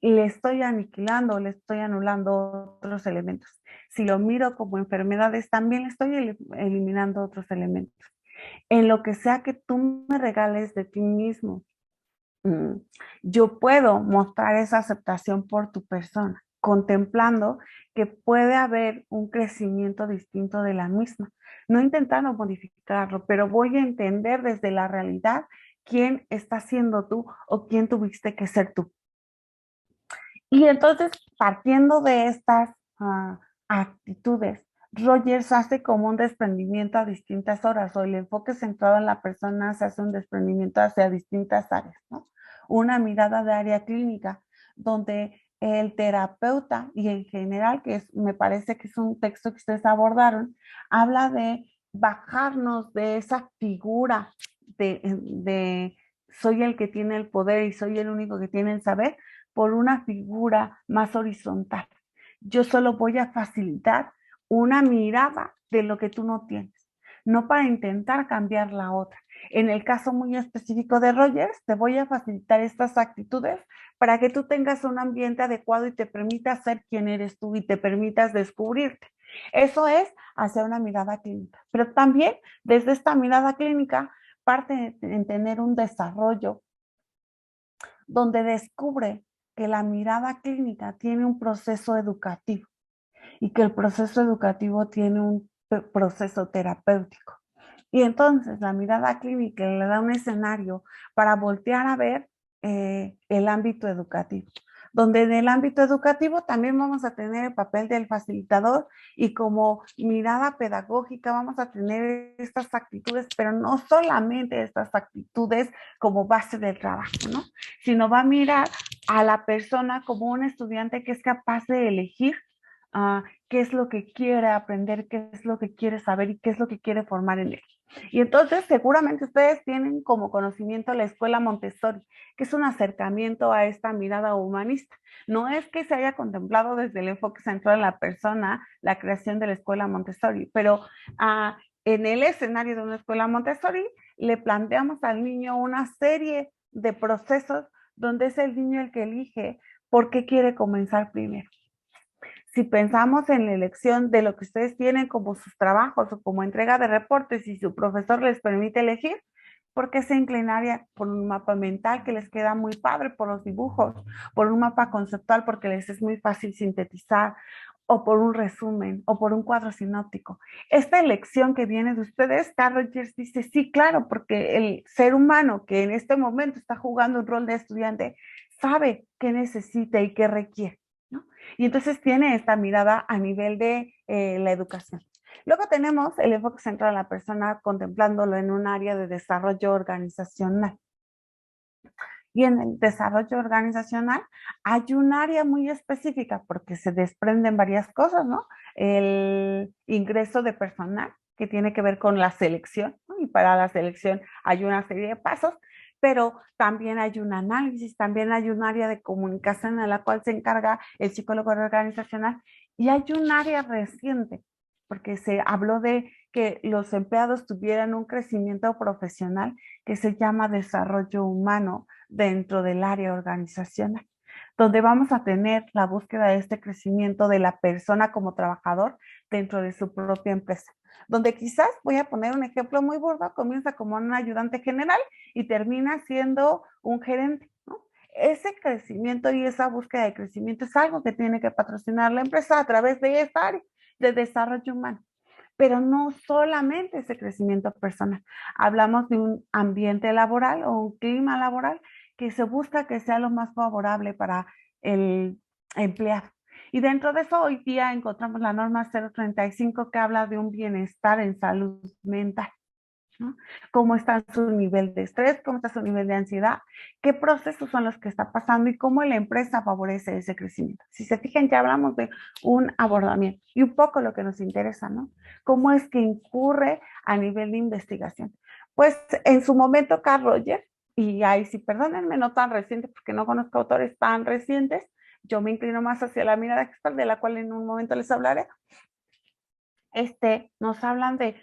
le estoy aniquilando, le estoy anulando otros elementos. Si lo miro como enfermedades, también le estoy eliminando otros elementos. En lo que sea que tú me regales de ti mismo, yo puedo mostrar esa aceptación por tu persona, contemplando que puede haber un crecimiento distinto de la misma, no intentando modificarlo, pero voy a entender desde la realidad quién está siendo tú o quién tuviste que ser tú. Y entonces, partiendo de estas actitudes, Rogers hace como un desprendimiento a distintas horas, o el enfoque centrado en la persona se hace un desprendimiento hacia distintas áreas, ¿no? Una mirada de área clínica, donde el terapeuta, y en general, me parece que es un texto que ustedes abordaron, habla de bajarnos de esa figura de soy el que tiene el poder y soy el único que tiene el saber, por una figura más horizontal. Yo solo voy a facilitar una mirada de lo que tú no tienes, no para intentar cambiar la otra. En el caso muy específico de Rogers, te voy a facilitar estas actitudes para que tú tengas un ambiente adecuado y te permita ser quien eres tú y te permitas descubrirte. Eso es hacia una mirada clínica. Pero también desde esta mirada clínica parte en tener un desarrollo donde descubre que la mirada clínica tiene un proceso educativo y que el proceso educativo tiene un proceso terapéutico. Y entonces la mirada clínica le da un escenario para voltear a ver el ámbito educativo, donde en el ámbito educativo también vamos a tener el papel del facilitador y como mirada pedagógica vamos a tener estas actitudes, pero no solamente estas actitudes como base del trabajo, ¿no? Sino va a mirar a la persona como un estudiante que es capaz de elegir qué es lo que quiere aprender, qué es lo que quiere saber y qué es lo que quiere formar en él. Y entonces seguramente ustedes tienen como conocimiento la escuela Montessori, que es un acercamiento a esta mirada humanista. No es que se haya contemplado desde el enfoque central en la persona la creación de la escuela Montessori, pero en el escenario de una escuela Montessori le planteamos al niño una serie de procesos donde es el niño el que elige por qué quiere comenzar primero. Si pensamos en la elección de lo que ustedes tienen como sus trabajos o como entrega de reportes y su profesor les permite elegir, ¿por qué se inclinaría por un mapa mental que les queda muy padre por los dibujos, por un mapa conceptual porque les es muy fácil sintetizar, o por un resumen, o por un cuadro sinóptico? Esta elección que viene de ustedes, Carl Rogers dice, sí, claro, porque el ser humano que en este momento está jugando un rol de estudiante sabe qué necesita y qué requiere, ¿no? Y entonces tiene esta mirada a nivel de la educación. Luego tenemos el enfoque central en la persona contemplándolo en un área de desarrollo organizacional. Y en el desarrollo organizacional hay un área muy específica porque se desprenden varias cosas, ¿no? El ingreso de personal que tiene que ver con la selección, ¿no? Y para la selección hay una serie de pasos, pero también hay un análisis, también hay un área de comunicación en la cual se encarga el psicólogo organizacional y hay un área reciente porque se habló de que los empleados tuvieran un crecimiento profesional que se llama desarrollo humano dentro del área organizacional, donde vamos a tener la búsqueda de este crecimiento de la persona como trabajador dentro de su propia empresa, donde quizás, voy a poner un ejemplo muy burdo, comienza como un ayudante general y termina siendo un gerente, ¿no? Ese crecimiento y esa búsqueda de crecimiento es algo que tiene que patrocinar la empresa a través de esta área de desarrollo humano. Pero no solamente ese crecimiento personal. Hablamos de un ambiente laboral o un clima laboral que se busca que sea lo más favorable para el empleado. Y dentro de eso hoy día encontramos la norma 035 que habla de un bienestar en salud mental, ¿no? Cómo está su nivel de estrés, cómo está su nivel de ansiedad, qué procesos son los que está pasando y cómo la empresa favorece ese crecimiento. Si se fijan, ya hablamos de un abordamiento y un poco lo que nos interesa, ¿no? Cómo es que incurre a nivel de investigación. Pues en su momento Carl Rogers, y ahí sí, perdónenme, no tan reciente porque no conozco autores tan recientes, yo me inclino más hacia la mirada experta, de la cual en un momento les hablaré, nos hablan de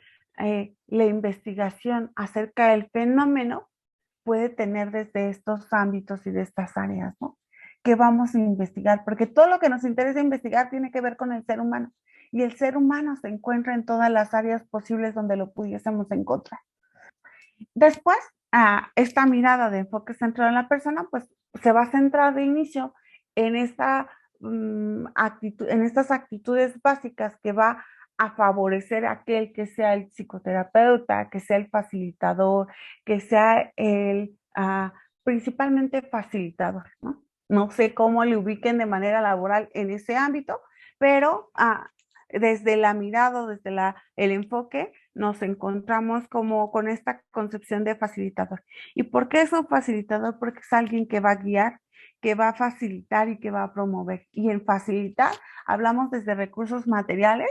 la investigación acerca del fenómeno puede tener desde estos ámbitos y de estas áreas, ¿no? Que vamos a investigar, porque todo lo que nos interesa investigar tiene que ver con el ser humano, y el ser humano se encuentra en todas las áreas posibles donde lo pudiésemos encontrar. Después, esta mirada de enfoque centrado en la persona, pues se va a centrar de inicio en estas actitudes básicas que va a favorecer a aquel que sea el psicoterapeuta, que sea el facilitador, que sea el principalmente facilitador, ¿no? No sé cómo le ubiquen de manera laboral en ese ámbito, pero desde la mirada, desde el enfoque, nos encontramos como con esta concepción de facilitador. ¿Y por qué es un facilitador? Porque es alguien que va a guiar, que va a facilitar y que va a promover. Y en facilitar hablamos desde recursos materiales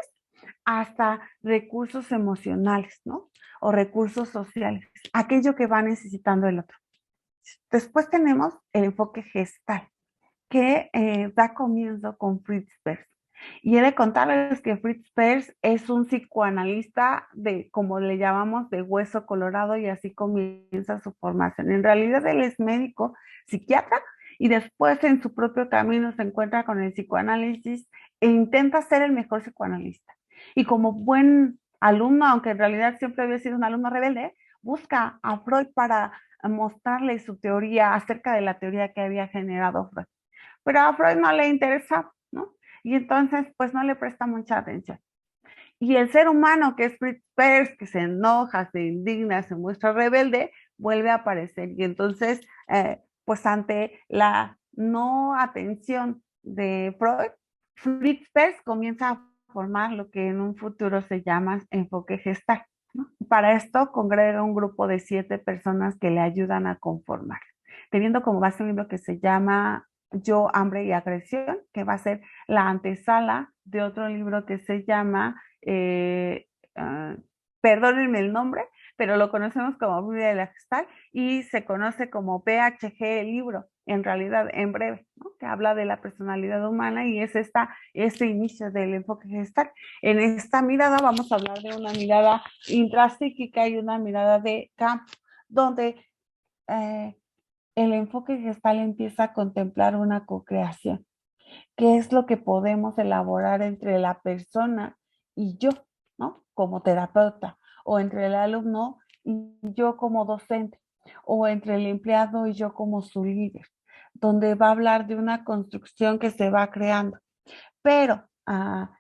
hasta recursos emocionales, ¿no? O recursos sociales, aquello que va necesitando el otro. psicoanálisis. Después tenemos el enfoque gestal, que da comienzo con Fritz Perls. Y he de contarles que Fritz Perls es un psicoanalista de, como le llamamos, de hueso colorado, y así comienza su formación. En realidad él es médico, psiquiatra, y después en su propio camino se encuentra con el psicoanálisis e intenta ser el mejor psicoanalista. Y como buen alumno, aunque en realidad siempre había sido un alumno rebelde, busca a Freud para mostrarle su teoría acerca de la teoría que había generado Freud. Pero a Freud no le interesa, ¿no? Y entonces, pues no le presta mucha atención. Y el ser humano, que es Fritz Perls, que se enoja, se indigna, se muestra rebelde, vuelve a aparecer. Y entonces, pues ante la no atención de Freud, Fritz Perls comienza a formar lo que en un futuro se llama enfoque gestal, ¿no? Para esto congrega un grupo de 7 personas que le ayudan a conformar, teniendo como base un libro que se llama Yo, Hambre y Agresión, que va a ser la antesala de otro libro que se llama, perdónenme el nombre, pero lo conocemos como Biblia de la Gestal y se conoce como PHG el libro, en realidad en breve, ¿no? Que habla de la personalidad humana y es este inicio del enfoque gestal. En esta mirada vamos a hablar de una mirada intrapsíquica y una mirada de campo, donde el enfoque gestal empieza a contemplar una co-creación. ¿Qué es lo que podemos elaborar entre la persona y yo, ¿no? Como terapeuta, o entre el alumno y yo como docente, o entre el empleado y yo como su líder, donde va a hablar de una construcción que se va creando. Pero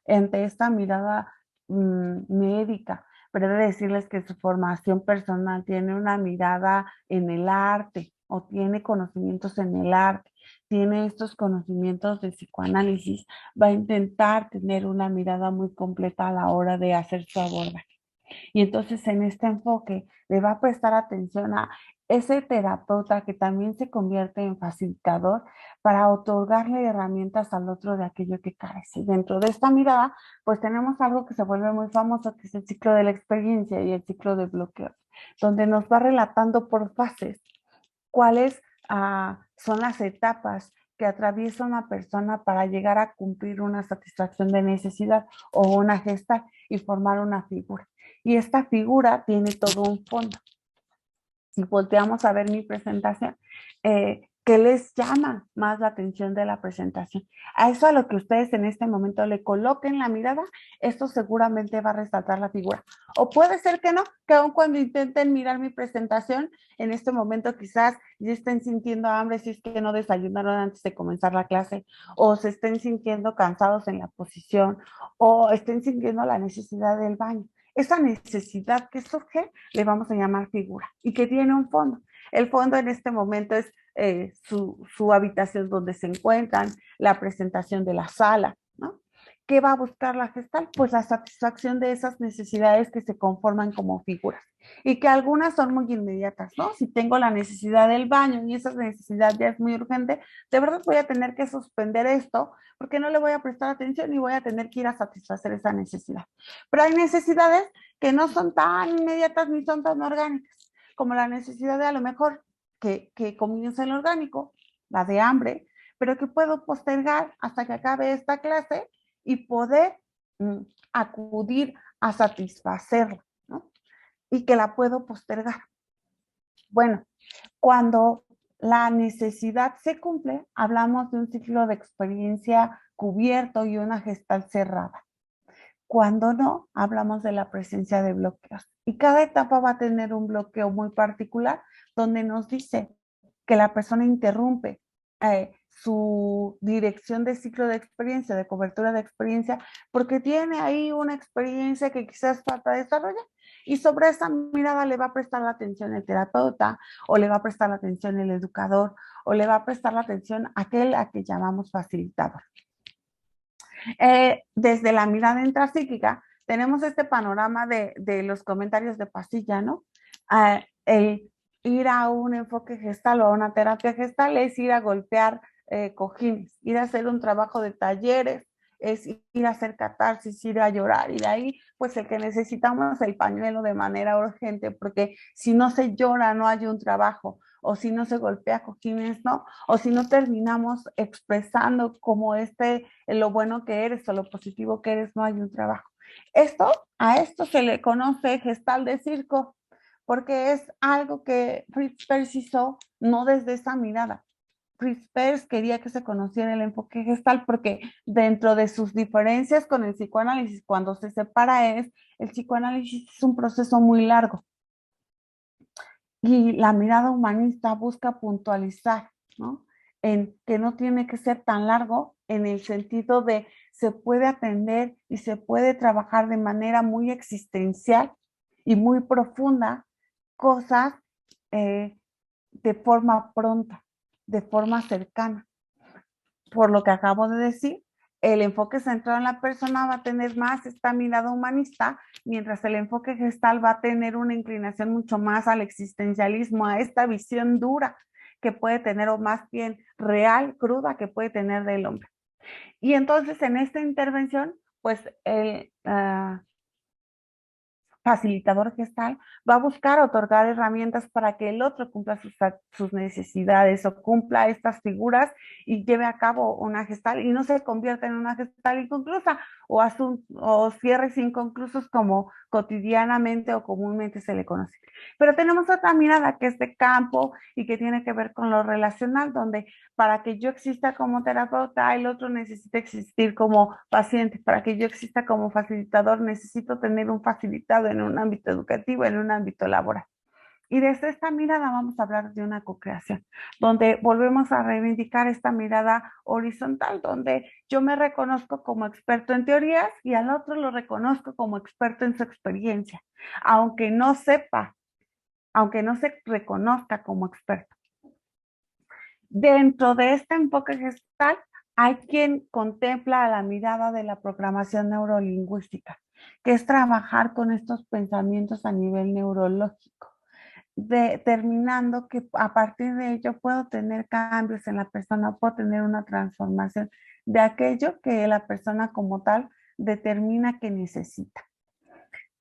entre esta mirada médica, pero he de decirles que su formación personal tiene una mirada en el arte o tiene conocimientos en el arte, tiene estos conocimientos de psicoanálisis, va a intentar tener una mirada muy completa a la hora de hacer su abordaje. Y entonces en este enfoque le va a prestar atención a ese terapeuta que también se convierte en facilitador para otorgarle herramientas al otro de aquello que carece. Dentro de esta mirada, pues tenemos algo que se vuelve muy famoso, que es el ciclo de la experiencia y el ciclo de bloqueo, donde nos va relatando por fases cuáles son las etapas que atraviesa una persona para llegar a cumplir una satisfacción de necesidad o una gesta y formar una figura. Y esta figura tiene todo un fondo. Si volteamos a ver mi presentación, ¿qué les llama más la atención de la presentación? A eso a lo que ustedes en este momento le coloquen la mirada, esto seguramente va a resaltar la figura. O puede ser que no, que aun cuando intenten mirar mi presentación, en este momento quizás ya estén sintiendo hambre si es que no desayunaron antes de comenzar la clase, o se estén sintiendo cansados en la posición, o estén sintiendo la necesidad del baño. Esa necesidad que surge le vamos a llamar figura y que tiene un fondo. El fondo en este momento es su habitación donde se encuentran, la presentación de la sala, ¿no? ¿Qué va a buscar la gestal? Pues la satisfacción de esas necesidades que se conforman como figuras y que algunas son muy inmediatas, ¿no? Si tengo la necesidad del baño y esa necesidad ya es muy urgente, de verdad voy a tener que suspender esto porque no le voy a prestar atención y voy a tener que ir a satisfacer esa necesidad. Pero hay necesidades que no son tan inmediatas ni son tan orgánicas, como la necesidad de a lo mejor que comienza el orgánico, la de hambre, pero que puedo postergar hasta que acabe esta clase y poder acudir a satisfacerla, ¿no? Y que la puedo postergar. Bueno, cuando la necesidad se cumple, hablamos de un ciclo de experiencia cubierto y una gestal cerrada. Cuando no, hablamos de la presencia de bloqueos. Y cada etapa va a tener un bloqueo muy particular donde nos dice que la persona interrumpe su dirección de ciclo de experiencia, de cobertura de experiencia, porque tiene ahí una experiencia que quizás falta desarrollar. Y sobre esa mirada le va a prestar la atención el terapeuta, o le va a prestar la atención el educador, o le va a prestar la atención aquel a que llamamos facilitador. Desde la mirada intrapsíquica, tenemos este panorama de los comentarios de pasilla, ¿no? Ir a un enfoque gestal o a una terapia gestal es ir a golpear cojines, ir a hacer un trabajo de talleres, es ir a hacer catarsis, ir a llorar, y de ahí pues el que necesitamos el pañuelo de manera urgente, porque si no se llora no hay un trabajo, o si no se golpea cojines, no, o si no terminamos expresando como lo bueno que eres o lo positivo que eres, no hay un trabajo. A esto se le conoce gestal de circo, porque es algo que Fritz Perls hizo no desde esa mirada. Fritz Perls quería que se conociera el enfoque gestal porque dentro de sus diferencias con el psicoanálisis, cuando se separa el psicoanálisis es un proceso muy largo y la mirada humanista busca puntualizar, ¿no? En que no tiene que ser tan largo en el sentido de se puede atender y se puede trabajar de manera muy existencial y muy profunda cosas de forma pronta, de forma cercana. Por lo que acabo de decir, el enfoque centrado en la persona va a tener más esta mirada humanista, mientras el enfoque gestal va a tener una inclinación mucho más al existencialismo, a esta visión dura que puede tener, o más bien real, cruda, que puede tener del hombre. Y entonces en esta intervención, pues el facilitador gestal va a buscar otorgar herramientas para que el otro cumpla sus necesidades o cumpla estas figuras y lleve a cabo una gestal y no se convierta en una gestal inconclusa o cierres inconclusos como cotidianamente o comúnmente se le conoce. Pero tenemos otra mirada que es de campo y que tiene que ver con lo relacional, donde para que yo exista como terapeuta, el otro necesita existir como paciente. Para que yo exista como facilitador, necesito tener un facilitado en un ámbito educativo, en un ámbito laboral. Y desde esta mirada vamos a hablar de una co-creación, donde volvemos a reivindicar esta mirada horizontal, donde yo me reconozco como experto en teorías y al otro lo reconozco como experto en su experiencia, aunque no sepa, aunque no se reconozca como experto. Dentro de este enfoque gestal, hay quien contempla la mirada de la programación neurolingüística, que es trabajar con estos pensamientos a nivel neurológico, determinando que a partir de ello puedo tener cambios en la persona, puedo tener una transformación de aquello que la persona como tal determina que necesita.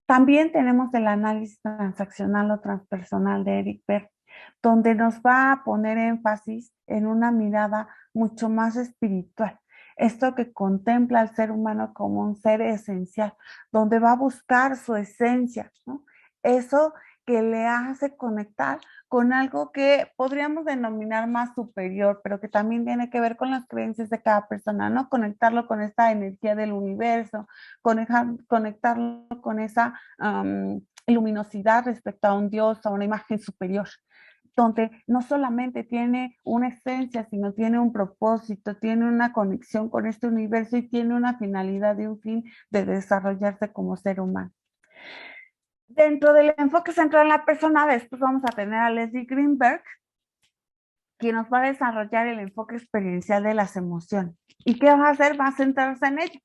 También tenemos el análisis transaccional o transpersonal de Eric Berne, donde nos va a poner énfasis en una mirada mucho más espiritual. Esto que contempla al ser humano como un ser esencial, donde va a buscar su esencia, ¿no? Eso que le hace conectar con algo que podríamos denominar más superior, pero que también tiene que ver con las creencias de cada persona, ¿no? Conectarlo con esta energía del universo, conectarlo con esa luminosidad respecto a un Dios, a una imagen superior, donde no solamente tiene una esencia, sino tiene un propósito, tiene una conexión con este universo y tiene una finalidad y un fin de desarrollarse como ser humano. Dentro del enfoque central en la persona, después vamos a tener a Leslie Greenberg, quien nos va a desarrollar el enfoque experiencial de las emociones. ¿Y qué va a hacer? Va a centrarse en ello.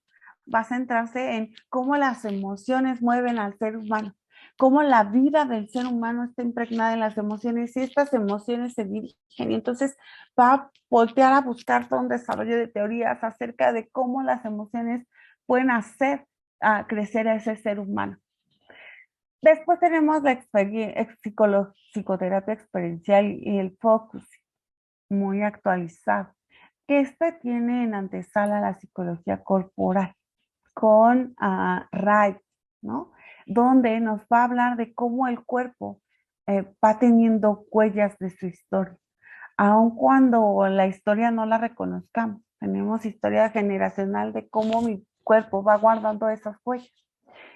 Va a centrarse en cómo las emociones mueven al ser humano, cómo la vida del ser humano está impregnada en las emociones y estas emociones se dirigen. Y entonces va a voltear a buscar todo un desarrollo de teorías acerca de cómo las emociones pueden hacer crecer a ese ser humano. Después tenemos la psicoterapia experiencial y el focus, muy actualizado. Este tiene en antesala la psicología corporal con Wright, ¿no? Donde nos va a hablar de cómo el cuerpo va teniendo huellas de su historia, aun cuando la historia no la reconozcamos. Tenemos historia generacional de cómo mi cuerpo va guardando esas huellas.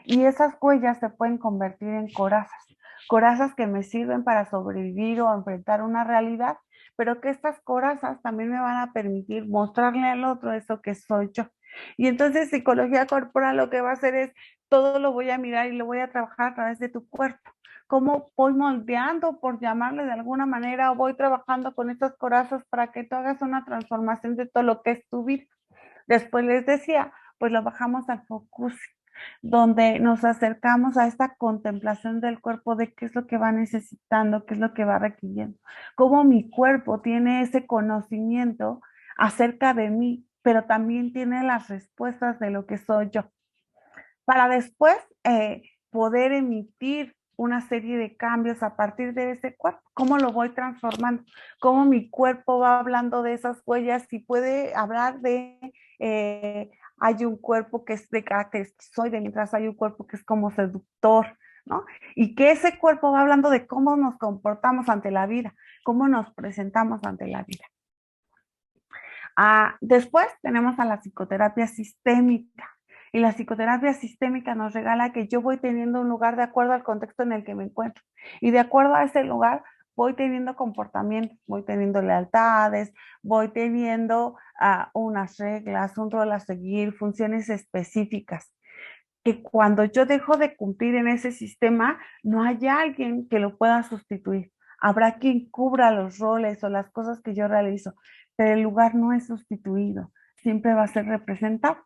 Y esas huellas se pueden convertir en corazas que me sirven para sobrevivir o enfrentar una realidad, pero que estas corazas también me van a permitir mostrarle al otro eso que soy yo. Y entonces psicología corporal lo que va a hacer es, todo lo voy a mirar y lo voy a trabajar a través de tu cuerpo. Cómo voy moldeando, por llamarle de alguna manera, o voy trabajando con estas corazas para que tú hagas una transformación de todo lo que es tu vida. Después les decía, pues lo bajamos al focus, donde nos acercamos a esta contemplación del cuerpo de qué es lo que va necesitando, qué es lo que va requiriendo, cómo mi cuerpo tiene ese conocimiento acerca de mí, pero también tiene las respuestas de lo que soy yo, para después poder emitir una serie de cambios a partir de ese cuerpo, cómo lo voy transformando, cómo mi cuerpo va hablando de esas huellas, si puede hablar de, hay un cuerpo que es de carácter esquizoide, mientras hay un cuerpo que es como seductor, ¿no? Y que ese cuerpo va hablando de cómo nos comportamos ante la vida, cómo nos presentamos ante la vida. Después tenemos a la psicoterapia sistémica. Y la psicoterapia sistémica nos regala que yo voy teniendo un lugar de acuerdo al contexto en el que me encuentro. Y de acuerdo a ese lugar voy teniendo comportamientos, voy teniendo lealtades, voy teniendo unas reglas, un rol a seguir, funciones específicas. Que cuando yo dejo de cumplir en ese sistema, no hay alguien que lo pueda sustituir. Habrá quien cubra los roles o las cosas que yo realizo, pero el lugar no es sustituido, siempre va a ser representado.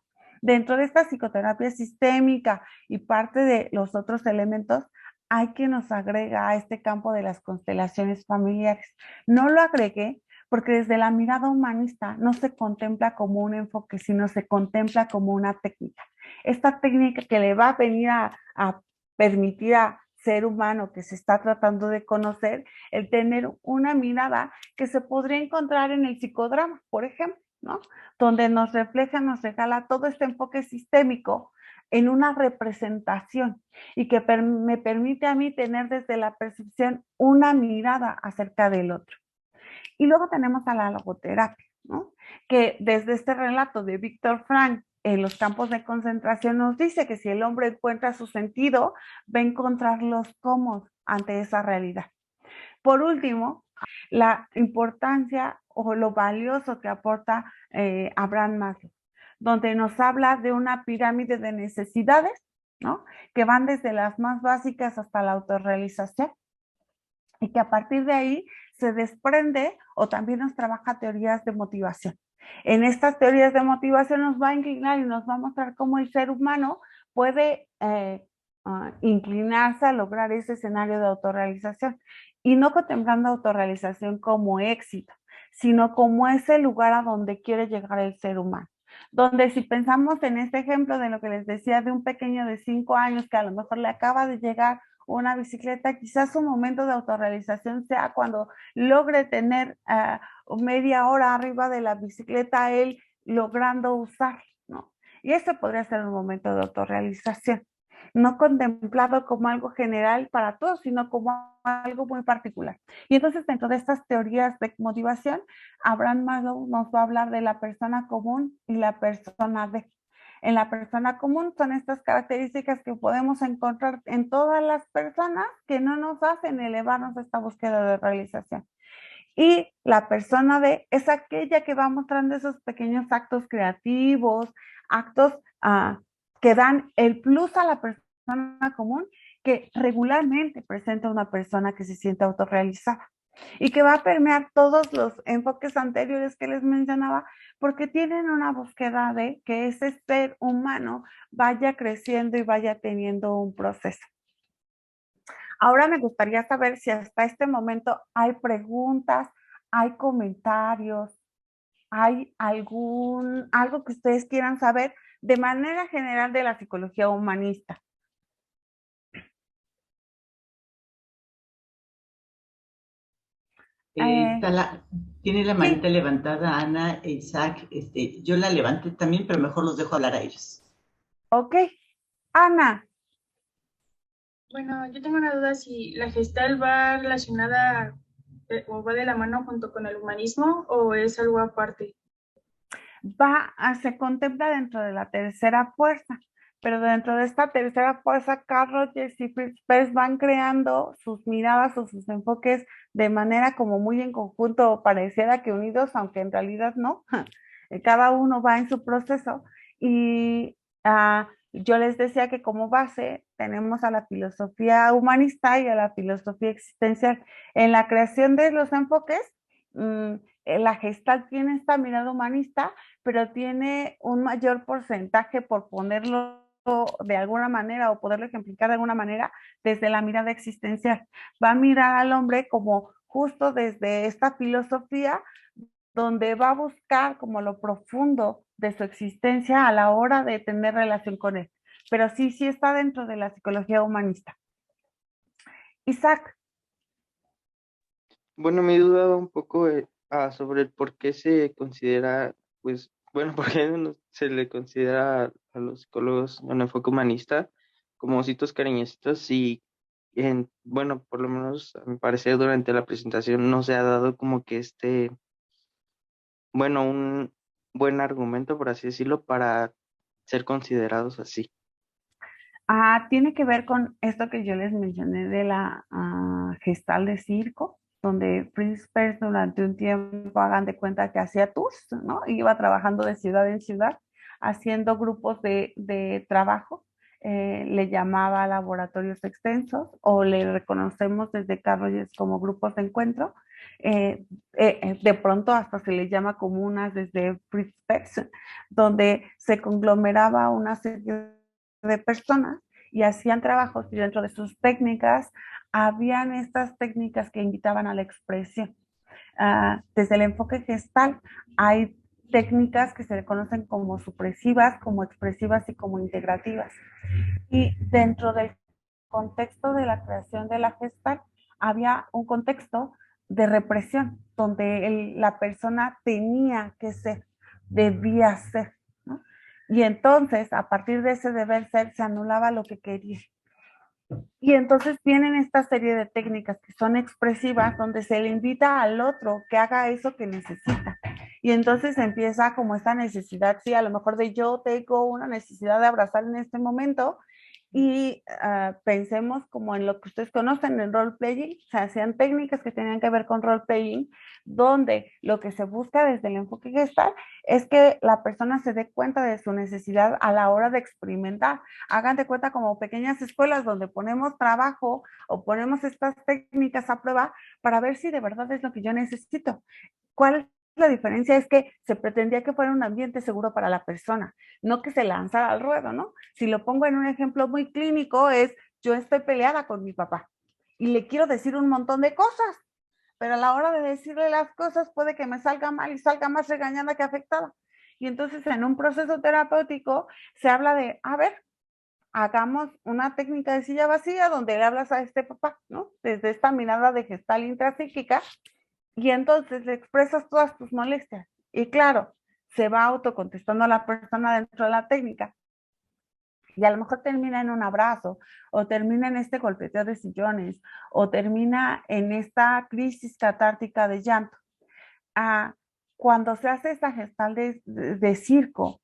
Dentro de esta psicoterapia sistémica y parte de los otros elementos, hay quien nos agrega a este campo de las constelaciones familiares. No lo agregué porque desde la mirada humanista no se contempla como un enfoque, sino se contempla como una técnica. Esta técnica que le va a venir a permitir a ser humano que se está tratando de conocer, el tener una mirada que se podría encontrar en el psicodrama, por ejemplo, ¿no? Donde nos refleja, nos regala todo este enfoque sistémico en una representación y que me permite a mí tener desde la percepción una mirada acerca del otro. Y luego tenemos a la logoterapia, ¿no? Que desde este relato de Víctor Frank en los campos de concentración nos dice que si el hombre encuentra su sentido, va a encontrar los cómo ante esa realidad. Por último, la importancia o lo valioso que aporta Abraham Maslow, donde nos habla de una pirámide de necesidades, ¿no? Que van desde las más básicas hasta la autorrealización y que a partir de ahí se desprende o también nos trabaja teorías de motivación. En estas teorías de motivación nos va a inclinar y nos va a mostrar cómo el ser humano puede inclinarse a lograr ese escenario de autorrealización y no contemplando autorrealización como éxito, sino como ese lugar a donde quiere llegar el ser humano. Donde si pensamos en este ejemplo de lo que les decía de un pequeño de 5 años que a lo mejor le acaba de llegar una bicicleta, quizás su momento de autorrealización sea cuando logre tener media hora arriba de la bicicleta, él logrando usar, ¿no? Y ese podría ser un momento de autorrealización, no contemplado como algo general para todos, sino como algo muy particular. Y entonces dentro de estas teorías de motivación, Abraham Maslow nos va a hablar de la persona común y la persona de. En la persona común son estas características que podemos encontrar en todas las personas que no nos hacen elevarnos a esta búsqueda de realización. Y la persona de es aquella que va mostrando esos pequeños actos creativos, actos que dan el plus a la persona común que regularmente presenta una persona que se siente autorrealizada y que va a permear todos los enfoques anteriores que les mencionaba, porque tienen una búsqueda de que ese ser humano vaya creciendo y vaya teniendo un proceso. Ahora me gustaría saber si hasta este momento hay preguntas, hay comentarios, hay algo que ustedes quieran saber de manera general de la psicología humanista. Tiene la manita levantada Ana, Isaac, yo la levanté también, pero mejor los dejo hablar a ellos. Ok, Ana. Bueno, yo tengo una duda si la Gestalt va relacionada o va de la mano junto con el humanismo o es algo aparte. Se contempla dentro de la tercera fuerza, pero dentro de esta tercera fuerza, Carl Rogers y Fritz Perls van creando sus miradas o sus enfoques de manera como muy en conjunto, pareciera que unidos, aunque en realidad no. Cada uno va en su proceso y yo les decía que como base tenemos a la filosofía humanista y a la filosofía existencial. En la creación de los enfoques, la Gestalt tiene esta mirada humanista, pero tiene un mayor porcentaje, por ponerlo de alguna manera o poderlo ejemplificar de alguna manera, desde la mirada existencial. Va a mirar al hombre como justo desde esta filosofía, donde va a buscar como lo profundo de su existencia a la hora de tener relación con él. Pero sí está dentro de la psicología humanista. Isaac. Bueno, mi duda va un poco sobre el por qué se considera, pues, bueno, por qué no se le considera a los psicólogos un enfoque humanista como ositos cariñositos y, bueno, por lo menos a mi parecer durante la presentación no se ha dado como que bueno, un buen argumento, por así decirlo, para ser considerados así. Tiene que ver con esto que yo les mencioné de la gestal de circo, donde Fritz Perls durante un tiempo, hagan de cuenta que hacía tours, ¿no? Iba trabajando de ciudad en ciudad, haciendo grupos de trabajo, le llamaba laboratorios extensos, o le reconocemos desde Carl Rogers como grupos de encuentro. De pronto hasta se le llama comunas desde Fritz Perls, donde se conglomeraba una serie de personas y hacían trabajos y dentro de sus técnicas habían estas técnicas que invitaban a la expresión. Desde el enfoque gestal hay técnicas que se conocen como supresivas, como expresivas y como integrativas. Y dentro del contexto de la creación de la gestal había un contexto de represión donde la persona tenía que ser, debía ser, ¿no? Y entonces, a partir de ese deber ser, se anulaba lo que quería. Y entonces vienen esta serie de técnicas que son expresivas, donde se le invita al otro que haga eso que necesita. Y entonces empieza como esta necesidad, sí, a lo mejor de yo tengo una necesidad de abrazar en este momento, y pensemos como en lo que ustedes conocen, en role-playing. Se hacían técnicas que tenían que ver con role-playing, donde lo que se busca desde el enfoque gestal es que la persona se dé cuenta de su necesidad a la hora de experimentar. Hagan de cuenta como pequeñas escuelas donde ponemos trabajo o ponemos estas técnicas a prueba para ver si de verdad es lo que yo necesito. ¿Cuál la diferencia? Es que se pretendía que fuera un ambiente seguro para la persona, no que se lanzara al ruedo, ¿no? Si lo pongo en un ejemplo muy clínico, es yo estoy peleada con mi papá y le quiero decir un montón de cosas, pero a la hora de decirle las cosas puede que me salga mal y salga más regañada que afectada. Y entonces en un proceso terapéutico se habla de, a ver, hagamos una técnica de silla vacía donde le hablas a este papá, ¿no? Desde esta mirada de gestal intrapsíquica, y entonces le expresas todas tus molestias. Y claro, se va autocontestando a la persona dentro de la técnica. Y a lo mejor termina en un abrazo, o termina en este golpeteo de sillones, o termina en esta crisis catártica de llanto. Cuando se hace esta gestal de circo,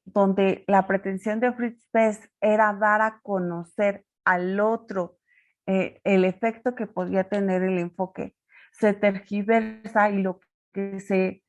donde la pretensión de Fritz Perls era dar a conocer al otro el efecto que podía tener el enfoque, se tergiversa y lo que se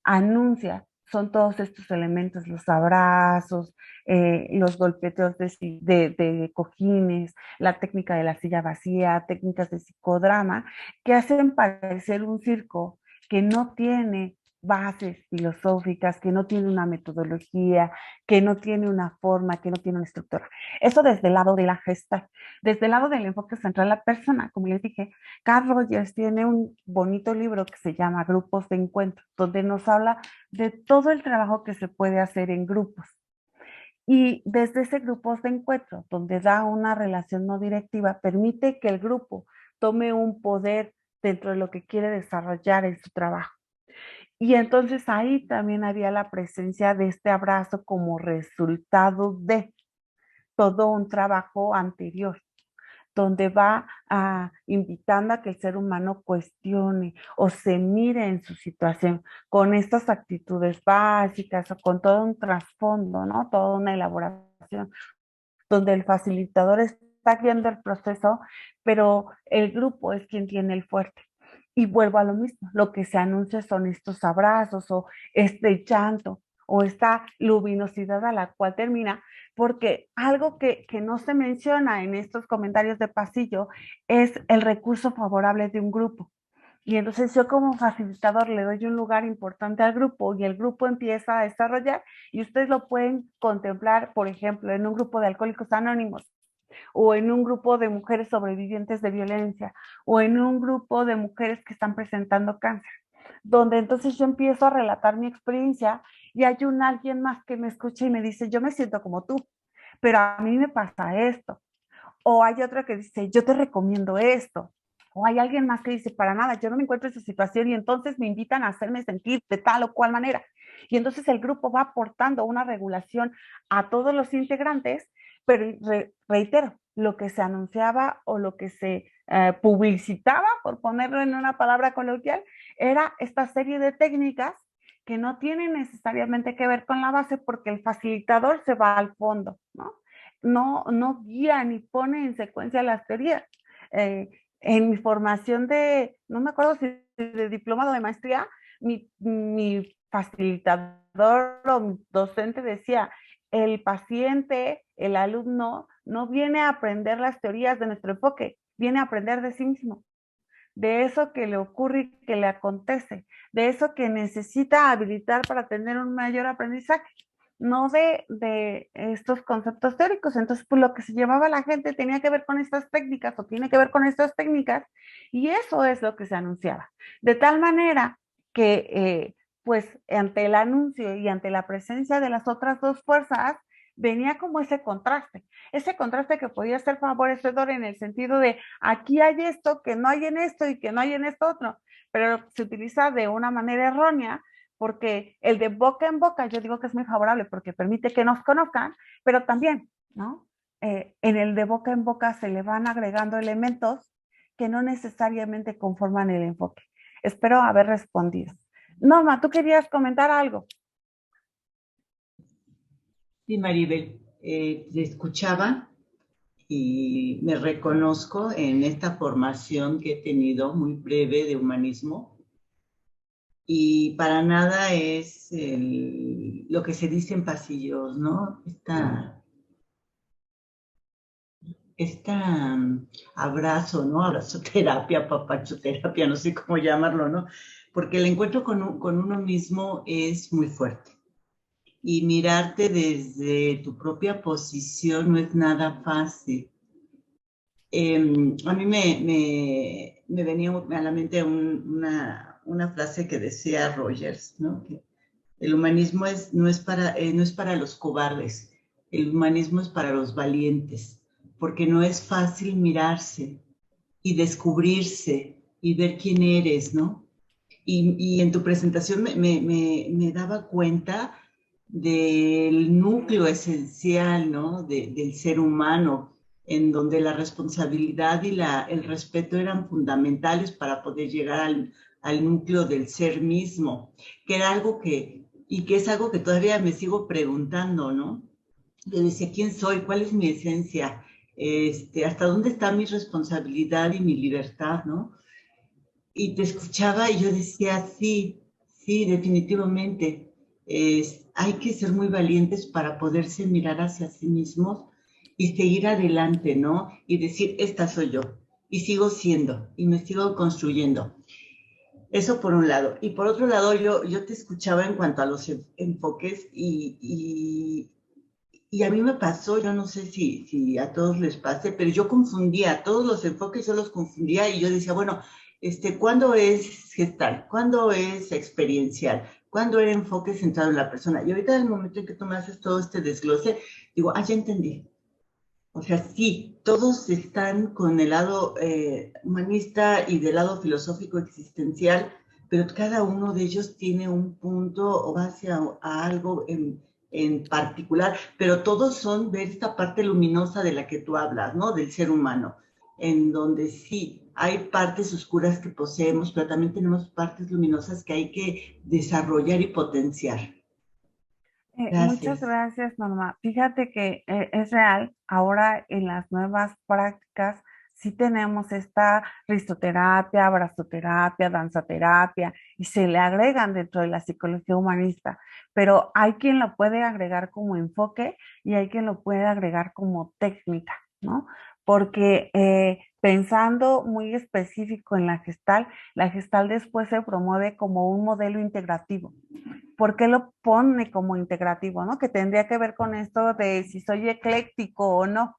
anuncia son todos estos elementos, los abrazos, los golpeteos de cojines, la técnica de la silla vacía, técnicas de psicodrama, que hacen parecer un circo que no tiene bases filosóficas, que no tiene una metodología, que no tiene una forma, que no tiene una estructura. Eso desde el lado de la gesta. Desde el lado del enfoque central de la persona, como les dije, Carl Rogers tiene un bonito libro que se llama Grupos de Encuentro, donde nos habla de todo el trabajo que se puede hacer en grupos. Y desde ese grupos de encuentro, donde da una relación no directiva, permite que el grupo tome un poder dentro de lo que quiere desarrollar en su trabajo. Y entonces ahí también había la presencia de este abrazo como resultado de todo un trabajo anterior, donde va invitando a que el ser humano cuestione o se mire en su situación con estas actitudes básicas o con todo un trasfondo, ¿no? Toda una elaboración, donde el facilitador está guiando el proceso, pero el grupo es quien tiene el fuerte. Y vuelvo a lo mismo, lo que se anuncia son estos abrazos o este llanto o esta luminosidad a la cual termina, porque algo que no se menciona en estos comentarios de pasillo es el recurso favorable de un grupo. Y entonces yo como facilitador le doy un lugar importante al grupo y el grupo empieza a desarrollar, y ustedes lo pueden contemplar, por ejemplo, en un grupo de alcohólicos anónimos, o en un grupo de mujeres sobrevivientes de violencia, o en un grupo de mujeres que están presentando cáncer, donde entonces yo empiezo a relatar mi experiencia y hay alguien más que me escucha y me dice, yo me siento como tú, pero a mí me pasa esto. O hay otro que dice, yo te recomiendo esto. O hay alguien más que dice, para nada, yo no me encuentro en esa situación y entonces me invitan a hacerme sentir de tal o cual manera. Y entonces el grupo va aportando una regulación a todos los integrantes, pero reitero, lo que se anunciaba o lo que se publicitaba, por ponerlo en una palabra coloquial, era esta serie de técnicas que no tienen necesariamente que ver con la base porque el facilitador se va al fondo, ¿no? No guía ni pone en secuencia las teorías. En mi formación no me acuerdo si de diplomado o de maestría, mi facilitador o mi docente decía, el paciente, el alumno, no viene a aprender las teorías de nuestro enfoque, viene a aprender de sí mismo, de eso que le ocurre y que le acontece, de eso que necesita habilitar para tener un mayor aprendizaje, no de estos conceptos teóricos. Entonces, pues lo que se llevaba la gente tenía que ver con estas técnicas o tiene que ver con estas técnicas y eso es lo que se anunciaba. De tal manera que, pues, ante el anuncio y ante la presencia de las otras dos fuerzas, venía como ese contraste que podía ser favorecedor en el sentido de aquí hay esto, que no hay en esto y que no hay en esto otro, pero se utiliza de una manera errónea porque el de boca en boca yo digo que es muy favorable porque permite que nos conozcan, pero también, ¿no? En el de boca en boca se le van agregando elementos que no necesariamente conforman el enfoque. Espero haber respondido. Norma, ¿tú querías comentar algo? Sí, Maribel, te escuchaba y me reconozco en esta formación que he tenido muy breve de humanismo y para nada es lo que se dice en pasillos, ¿no? Esta abrazo, ¿no? Abrazoterapia, papachoterapia, no sé cómo llamarlo, ¿no? Porque el encuentro con uno mismo es muy fuerte. Y mirarte desde tu propia posición no es nada fácil. A mí me venía a la mente una frase que decía Rogers, ¿no? Que el humanismo no es para los cobardes, el humanismo es para los valientes, porque no es fácil mirarse y descubrirse y ver quién eres, ¿no? Y en tu presentación me daba cuenta del núcleo esencial, ¿no? Del ser humano, en donde la responsabilidad y el respeto eran fundamentales para poder llegar al núcleo del ser mismo, que era algo que es algo que todavía me sigo preguntando, ¿no? Yo decía, ¿quién soy? ¿Cuál es mi esencia? ¿Hasta dónde está mi responsabilidad y mi libertad, ¿no? Y te escuchaba y yo decía, sí, sí, definitivamente. Hay que ser muy valientes para poderse mirar hacia sí mismos y seguir adelante, ¿no? Y decir, esta soy yo. Y sigo siendo, y me sigo construyendo. Eso por un lado. Y por otro lado, yo te escuchaba en cuanto a los enfoques y a mí me pasó, yo no sé si a todos les pase, pero yo confundía, todos los enfoques yo los confundía y yo decía, bueno, ¿cuándo es gestal? ¿Cuándo es experiencial? ¿Cuándo era enfoque centrado en la persona? Y ahorita en el momento en que tú me haces todo este desglose, digo, ya entendí. O sea, sí, todos están con el lado humanista y del lado filosófico existencial, pero cada uno de ellos tiene un punto o va hacia a algo en particular, pero todos son ver esta parte luminosa de la que tú hablas, ¿no? Del ser humano, en donde sí hay partes oscuras que poseemos, pero también tenemos partes luminosas que hay que desarrollar y potenciar. Muchas Gracias. gracias, Norma. Fíjate que es real, ahora en las nuevas prácticas sí tenemos esta risoterapia, abrazoterapia, danzaterapia y se le agregan dentro de la psicología humanista, pero hay quien lo puede agregar como enfoque y hay quien lo puede agregar como técnica, ¿no? Porque pensando muy específico en la gestal después se promueve como un modelo integrativo. ¿Por qué lo pone como integrativo, no? Que tendría que ver con esto de si soy ecléctico o no.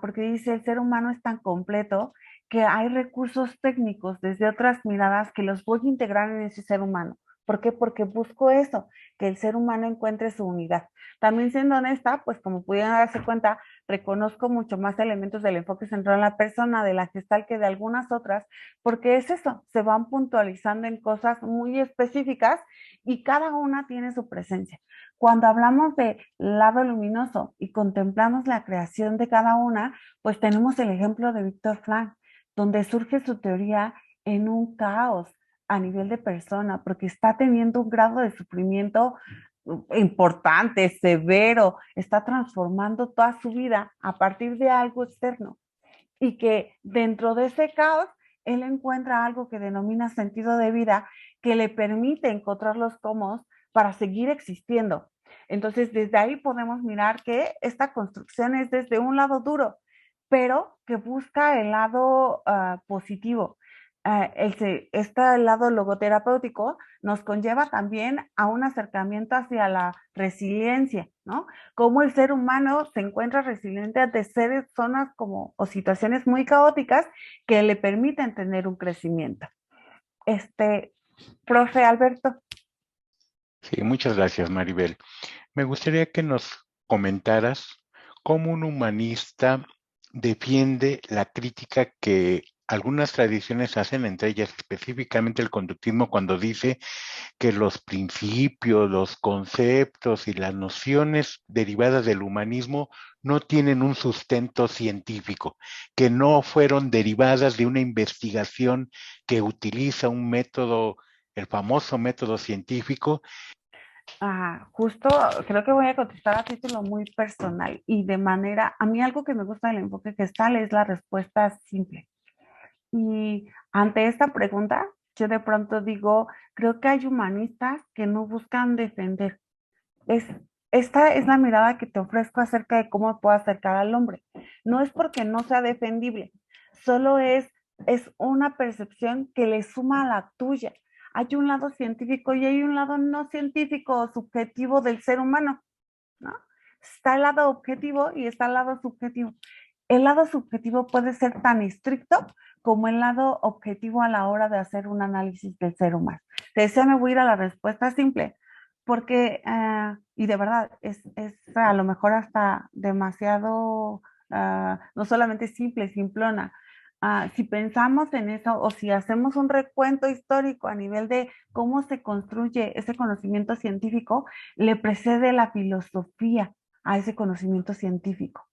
Porque dice, el ser humano es tan completo que hay recursos técnicos desde otras miradas que los voy a integrar en ese ser humano. ¿Por qué? Porque busco eso, que el ser humano encuentre su unidad. También siendo honesta, pues como pudieron darse cuenta, reconozco mucho más elementos del enfoque central en la persona, de la gestal, que de algunas otras, porque es eso, se van puntualizando en cosas muy específicas y cada una tiene su presencia. Cuando hablamos de lado luminoso y contemplamos la creación de cada una, pues tenemos el ejemplo de Víctor Frank, donde surge su teoría en un caos a nivel de persona, porque está teniendo un grado de sufrimiento importante, severo, está transformando toda su vida a partir de algo externo y que dentro de ese caos él encuentra algo que denomina sentido de vida que le permite encontrar los cómodos para seguir existiendo. Entonces, desde ahí podemos mirar que esta construcción es desde un lado duro, pero que busca el lado positivo. Este lado logoterapéutico nos conlleva también a un acercamiento hacia la resiliencia, ¿no? Cómo el ser humano se encuentra resiliente ante zonas como, o situaciones muy caóticas que le permiten tener un crecimiento. Profe Alberto. Sí, muchas gracias, Maribel. Me gustaría que nos comentaras cómo un humanista defiende la crítica que algunas tradiciones hacen, entre ellas específicamente el conductismo, cuando dice que los principios, los conceptos y las nociones derivadas del humanismo no tienen un sustento científico, que no fueron derivadas de una investigación que utiliza un método, el famoso método científico. Justo creo que voy a contestar a título muy personal y de manera, a mí algo que me gusta del enfoque gestal es la respuesta simple. Y ante esta pregunta, yo de pronto digo, creo que hay humanistas que no buscan defender. Esta es la mirada que te ofrezco acerca de cómo puedo acercar al hombre. No es porque no sea defendible, solo es una percepción que le suma a la tuya. Hay un lado científico y hay un lado no científico o subjetivo del ser humano, ¿no? Está el lado objetivo y está el lado subjetivo. El lado subjetivo puede ser tan estricto como el lado objetivo a la hora de hacer un análisis del ser humano. Te decía, me voy a ir a la respuesta simple, porque, y de verdad, es a lo mejor hasta demasiado, no solamente simple, simplona. Si pensamos en eso o si hacemos un recuento histórico a nivel de cómo se construye ese conocimiento científico, le precede la filosofía a ese conocimiento científico,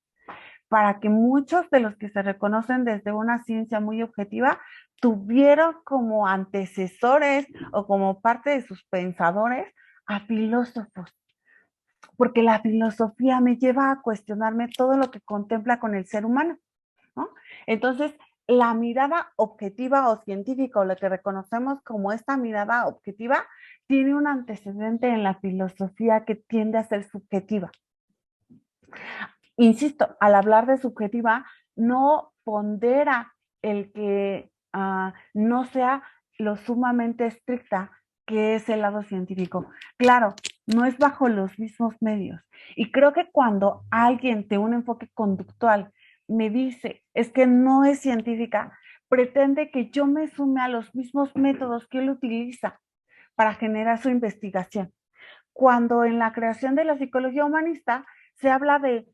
para que muchos de los que se reconocen desde una ciencia muy objetiva tuvieron como antecesores o como parte de sus pensadores a filósofos, porque la filosofía me lleva a cuestionarme todo lo que contempla con el ser humano, ¿no? Entonces, la mirada objetiva o científica, o lo que reconocemos como esta mirada objetiva, tiene un antecedente en la filosofía que tiende a ser subjetiva. Insisto, al hablar de subjetiva, no pondera el que no sea lo sumamente estricta que es el lado científico. Claro, no es bajo los mismos medios. Y creo que cuando alguien de un enfoque conductual me dice, es que no es científica, pretende que yo me sume a los mismos métodos que él utiliza para generar su investigación. Cuando en la creación de la psicología humanista se habla de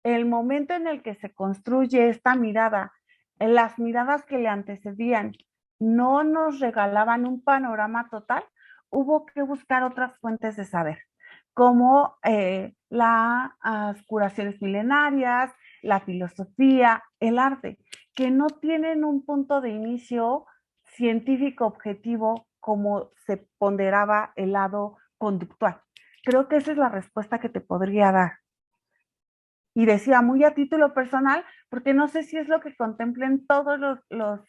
el momento en el que se construye esta mirada, las miradas que le antecedían no nos regalaban un panorama total, hubo que buscar otras fuentes de saber, como las curaciones milenarias, la filosofía, el arte, que no tienen un punto de inicio científico objetivo como se ponderaba el lado conductual. Creo que esa es la respuesta que te podría dar. Y decía muy a título personal, porque no sé si es lo que contemplen todos los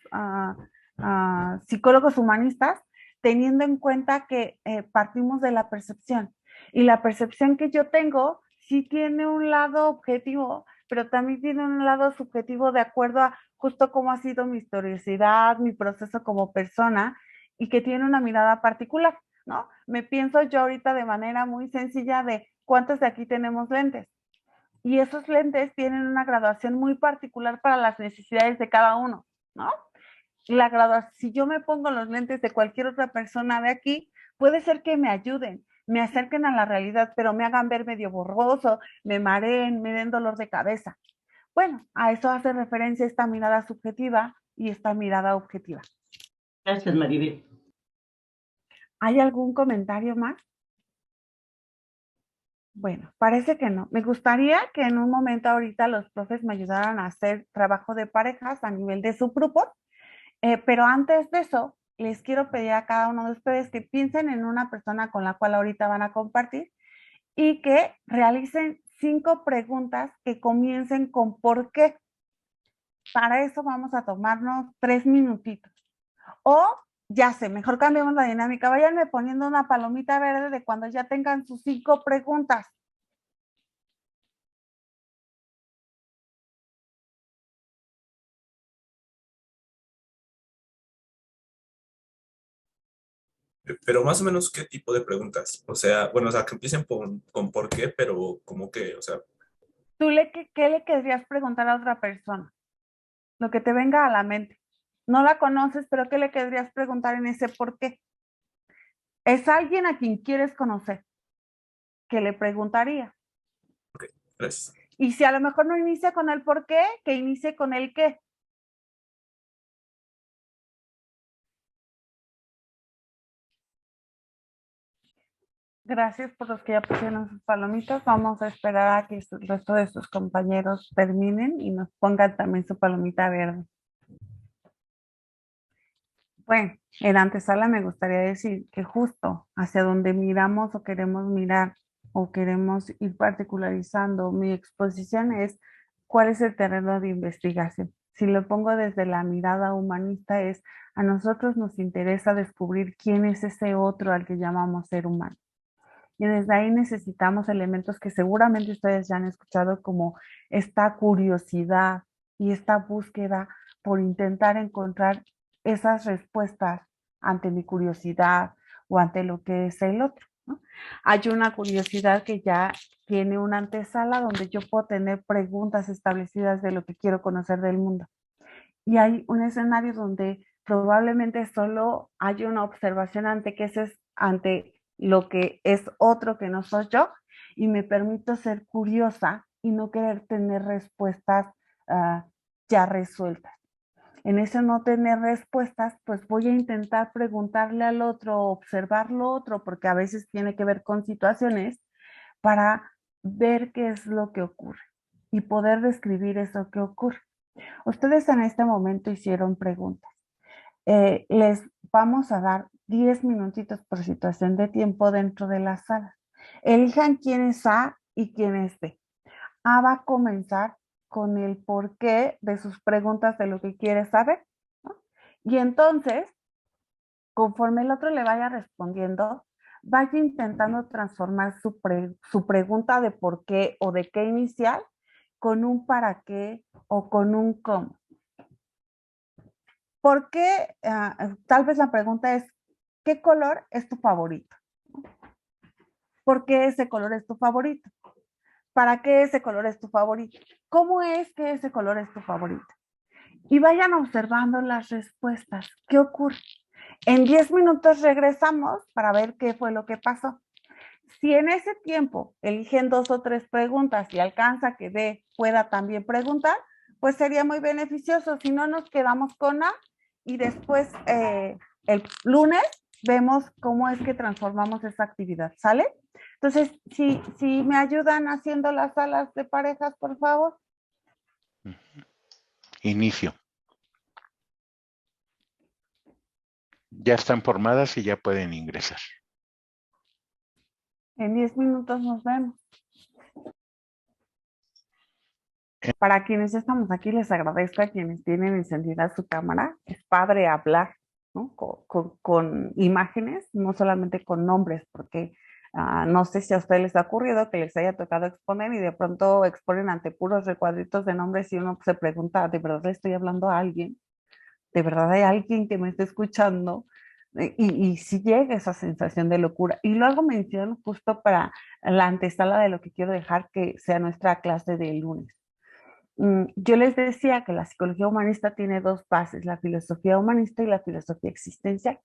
psicólogos humanistas, teniendo en cuenta que partimos de la percepción. Y la percepción que yo tengo sí tiene un lado objetivo, pero también tiene un lado subjetivo de acuerdo a justo cómo ha sido mi historicidad, mi proceso como persona, y que tiene una mirada particular, ¿no? Me pienso yo ahorita de manera muy sencilla de cuántos de aquí tenemos lentes. Y esos lentes tienen una graduación muy particular para las necesidades de cada uno, ¿no? la graduación, si yo me pongo los lentes de cualquier otra persona de aquí, puede ser que me ayuden, me acerquen a la realidad, pero me hagan ver medio borroso, me mareen, me den dolor de cabeza. Bueno, a eso hace referencia esta mirada subjetiva y esta mirada objetiva. Gracias, Maribel. ¿Hay algún comentario más? Bueno, parece que no. Me gustaría que en un momento ahorita los profes me ayudaran a hacer trabajo de parejas a nivel de subgrupos, pero antes de eso, les quiero pedir a cada uno de ustedes que piensen en una persona con la cual ahorita van a compartir y que realicen 5 preguntas que comiencen con ¿por qué? Para eso vamos a tomarnos 3 minutitos. O, ya sé, mejor cambiemos la dinámica. Váyanme poniendo una palomita verde de cuando ya tengan sus 5 preguntas. Pero más o menos, ¿qué tipo de preguntas? O sea, bueno, o sea, que empiecen con por qué, pero como que, o sea, ¿Qué le querrías preguntar a otra persona? Lo que te venga a la mente. No la conoces, pero ¿qué le querrías preguntar en ese por qué? Es alguien a quien quieres conocer. ¿Qué le preguntaría? ok, gracias. Y si a lo mejor no inicia con el por qué, que inicie con el qué. Gracias por los que ya pusieron sus palomitas. Vamos a esperar a que el resto de sus compañeros terminen y nos pongan también su palomita verde. Bueno, en antesala me gustaría decir que justo hacia donde miramos o queremos mirar o queremos ir particularizando mi exposición es cuál es el terreno de investigación. Si lo pongo desde la mirada humanista es a nosotros nos interesa descubrir quién es ese otro al que llamamos ser humano. Y desde ahí necesitamos elementos que seguramente ustedes ya han escuchado como esta curiosidad y esta búsqueda por intentar encontrar esas respuestas ante mi curiosidad o ante lo que es el otro, ¿no? Hay una curiosidad que ya tiene una antesala donde yo puedo tener preguntas establecidas de lo que quiero conocer del mundo. Y hay un escenario donde probablemente solo hay una observación ante que ese es ante lo que es otro que no soy yo y me permito ser curiosa y no querer tener respuestas ya resueltas. En ese no tener respuestas, pues voy a intentar preguntarle al otro, observar lo otro, porque a veces tiene que ver con situaciones para ver qué es lo que ocurre y poder describir eso que ocurre. Ustedes en este momento hicieron preguntas. Les vamos a dar 10 minutitos por situación de tiempo dentro de la sala. Elijan quién es A y quién es B. A va a comenzar con el porqué de sus preguntas de lo que quiere saber, ¿no? Y entonces, conforme el otro le vaya respondiendo, vaya intentando transformar su pregunta de por qué o de qué inicial con un para qué o con un cómo. ¿Por qué? Tal vez la pregunta es, ¿qué color es tu favorito? ¿Por qué ese color es tu favorito? ¿Para qué ese color es tu favorito? ¿Cómo es que ese color es tu favorito? Y vayan observando las respuestas. ¿Qué ocurre? En 10 minutos regresamos para ver qué fue lo que pasó. Si en ese tiempo eligen 2 o 3 preguntas y alcanza que B pueda también preguntar, pues sería muy beneficioso. Si no, nos quedamos con A y después el lunes vemos cómo es que transformamos esa actividad, ¿sale? Entonces, si me ayudan haciendo las salas de parejas, por favor. Inicio. Ya están formadas y ya pueden ingresar. En 10 minutos nos vemos. Para quienes estamos aquí, les agradezco a quienes tienen encendida su cámara. Es padre hablar, ¿no? Con imágenes, no solamente con nombres, porque no sé si a ustedes les ha ocurrido que les haya tocado exponer y de pronto exponen ante puros recuadritos de nombres y uno se pregunta, ¿de verdad le estoy hablando a alguien? ¿De verdad hay alguien que me esté escuchando? Y si llega esa sensación de locura. Y luego menciono justo para la antesala de lo que quiero dejar que sea nuestra clase del lunes. Yo les decía que la psicología humanista tiene dos bases, la filosofía humanista y la filosofía existencial.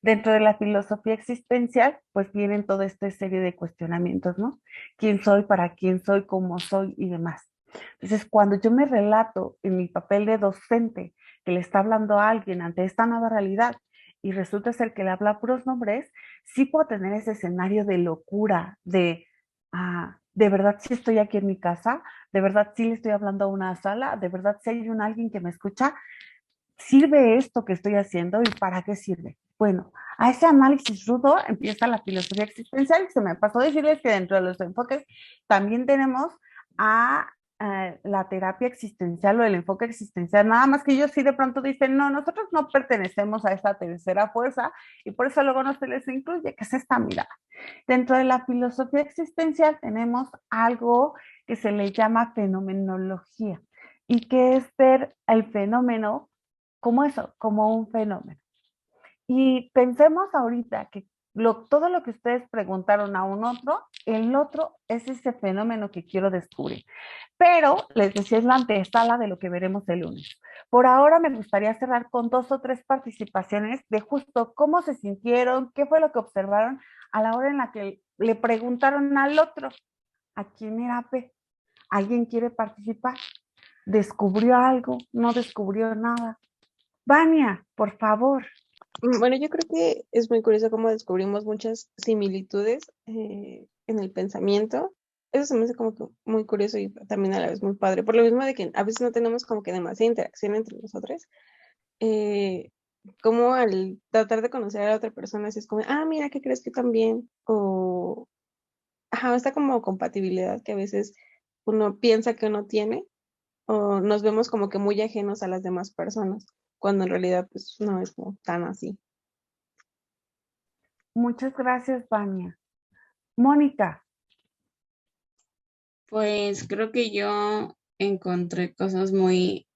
Dentro de la filosofía existencial, pues vienen toda esta serie de cuestionamientos, ¿no? ¿Quién soy, para quién soy, cómo soy y demás? Entonces, cuando yo me relato en mi papel de docente que le está hablando a alguien ante esta nueva realidad y resulta ser que le habla puros nombres, sí puedo tener ese escenario de locura, de verdad sí estoy aquí en mi casa, de verdad sí le estoy hablando a una sala, de verdad sí hay alguien que me escucha, ¿sirve esto que estoy haciendo y para qué sirve? Bueno, a ese análisis rudo empieza la filosofía existencial. Se me pasó decirles que dentro de los enfoques también tenemos a la terapia existencial o el enfoque existencial, nada más que ellos sí de pronto dicen, no, nosotros no pertenecemos a esta tercera fuerza y por eso luego no se les incluye, que es esta mirada. Dentro de la filosofía existencial tenemos algo que se le llama fenomenología y que es ver el fenómeno como eso, como un fenómeno. Y pensemos ahorita que todo lo que ustedes preguntaron a un otro, el otro es ese fenómeno que quiero descubrir. Pero les decía, es la antesala de lo que veremos el lunes. Por ahora me gustaría cerrar con 2 o 3 participaciones de justo cómo se sintieron, qué fue lo que observaron a la hora en la que le preguntaron al otro, ¿a quién era P? ¿Alguien quiere participar? ¿Descubrió algo? ¿No descubrió nada? Vania, por favor. Bueno, yo creo que es muy curioso cómo descubrimos muchas similitudes en el pensamiento. Eso se me hace como que muy curioso y también a la vez muy padre. Por lo mismo de que a veces no tenemos como que demasiada interacción entre nosotros. Como al tratar de conocer a la otra persona, así es como, mira, ¿qué crees que también? O, esta como compatibilidad que a veces uno piensa que uno tiene o nos vemos como que muy ajenos a las demás personas, cuando en realidad pues no es como tan así. Muchas gracias, Vania. Mónica. Pues creo que yo encontré cosas muy,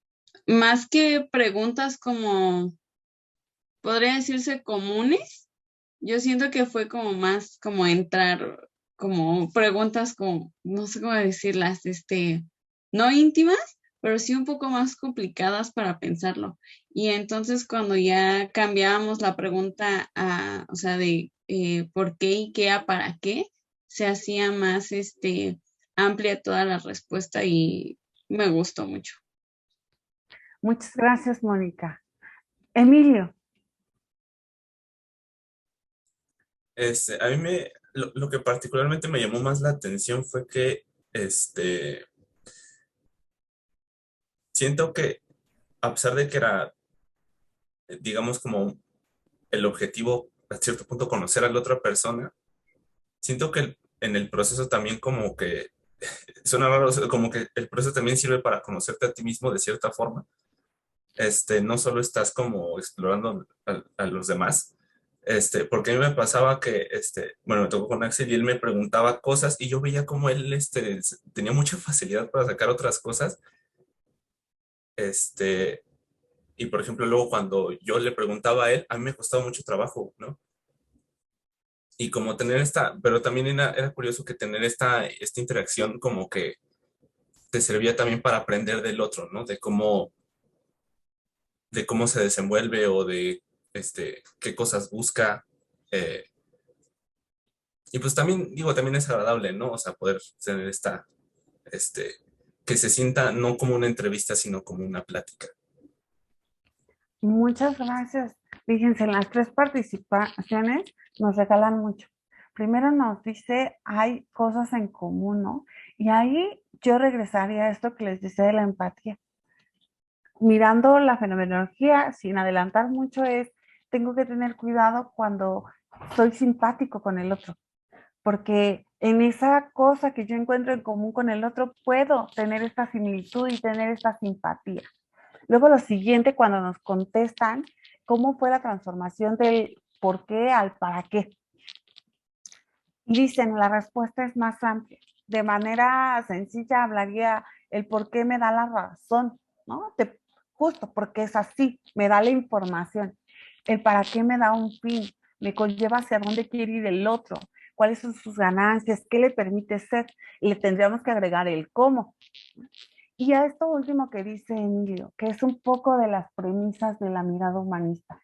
más que preguntas como, podría decirse comunes, yo siento que fue como más como entrar, como preguntas como, no sé cómo decirlas, no íntimas, pero sí un poco más complicadas para pensarlo. Y entonces cuando ya cambiábamos la pregunta a, o sea, de por qué y qué a para qué, se hacía más, amplia toda la respuesta y me gustó mucho. Muchas gracias, Mónica. Emilio. A mí lo que particularmente me llamó más la atención fue que, siento que a pesar de que era, digamos, como el objetivo, a cierto punto, conocer a la otra persona, siento que en el proceso también como que, suena raro, o sea, como que el proceso también sirve para conocerte a ti mismo de cierta forma. No solo estás como explorando a los demás, porque a mí me pasaba que, bueno, me tocó con Axel y él me preguntaba cosas y yo veía como él, tenía mucha facilidad para sacar otras cosas, y por ejemplo, luego cuando yo le preguntaba a él, a mí me costaba mucho trabajo, ¿no? Y como tener pero también era curioso que tener esta interacción como que te servía también para aprender del otro, ¿no? De cómo se desenvuelve o de qué cosas busca. eh, y pues también, digo, también es agradable, ¿no? O sea, poder tener este, que se sienta no como una entrevista, sino como una plática. Muchas gracias. Fíjense, en las 3 participaciones nos regalan mucho. Primero nos dice, hay cosas en común, ¿no? Y ahí yo regresaría a esto que les decía de la empatía. Mirando la fenomenología, sin adelantar mucho, tengo que tener cuidado cuando soy simpático con el otro, porque en esa cosa que yo encuentro en común con el otro, puedo tener esta similitud y tener esta simpatía. Luego lo siguiente, cuando nos contestan, ¿cómo fue la transformación del por qué al para qué? Y dicen, la respuesta es más amplia. De manera sencilla hablaría el por qué me da la razón, ¿no? Justo porque es así, me da la información. El para qué me da un fin, me conlleva hacia dónde quiere ir el otro, cuáles son sus ganancias, qué le permite ser. Y le tendríamos que agregar el cómo. Y a esto último que dice Emilio, que es un poco de las premisas de la mirada humanista.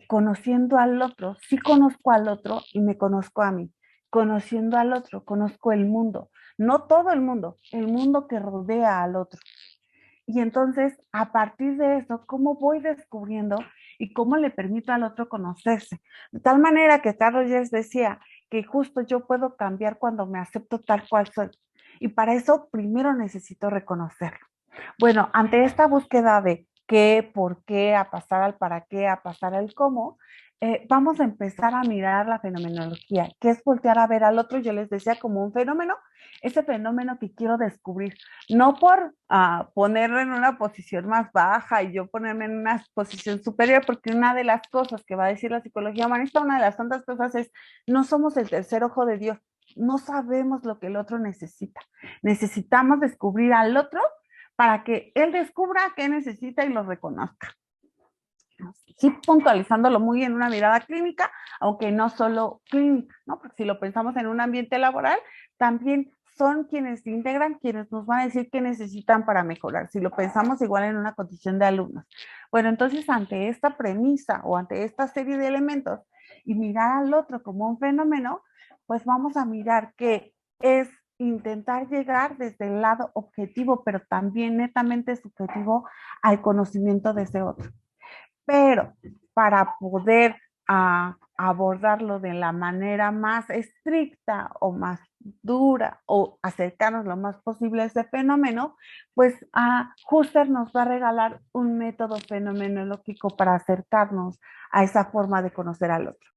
Conociendo al otro, sí conozco al otro y me conozco a mí. Conociendo al otro, conozco el mundo. No todo el mundo que rodea al otro. Y entonces, a partir de eso, ¿cómo voy descubriendo y cómo le permito al otro conocerse? De tal manera que Carl Rogers decía que justo yo puedo cambiar cuando me acepto tal cual soy. Y para eso primero necesito reconocerlo. Bueno, ante esta búsqueda de qué, por qué, a pasar al para qué, a pasar al cómo, vamos a empezar a mirar la fenomenología, que es voltear a ver al otro, yo les decía, como un fenómeno, ese fenómeno que quiero descubrir, no por ponerlo en una posición más baja y yo ponerme en una posición superior, porque una de las cosas que va a decir la psicología humanista, una de las tantas cosas es, no somos el tercer ojo de Dios, no sabemos lo que el otro necesita, necesitamos descubrir al otro para que él descubra qué necesita y lo reconozca. Sí, puntualizándolo muy en una mirada clínica, aunque no solo clínica, ¿no? Porque si lo pensamos en un ambiente laboral, también son quienes integran, quienes nos van a decir qué necesitan para mejorar, si lo pensamos igual en una condición de alumnos. Bueno, entonces ante esta premisa o ante esta serie de elementos y mirar al otro como un fenómeno, pues vamos a mirar que es intentar llegar desde el lado objetivo, pero también netamente subjetivo al conocimiento de ese otro. Pero para poder abordarlo de la manera más estricta o más dura o acercarnos lo más posible a ese fenómeno, pues Husserl nos va a regalar un método fenomenológico para acercarnos a esa forma de conocer al otro.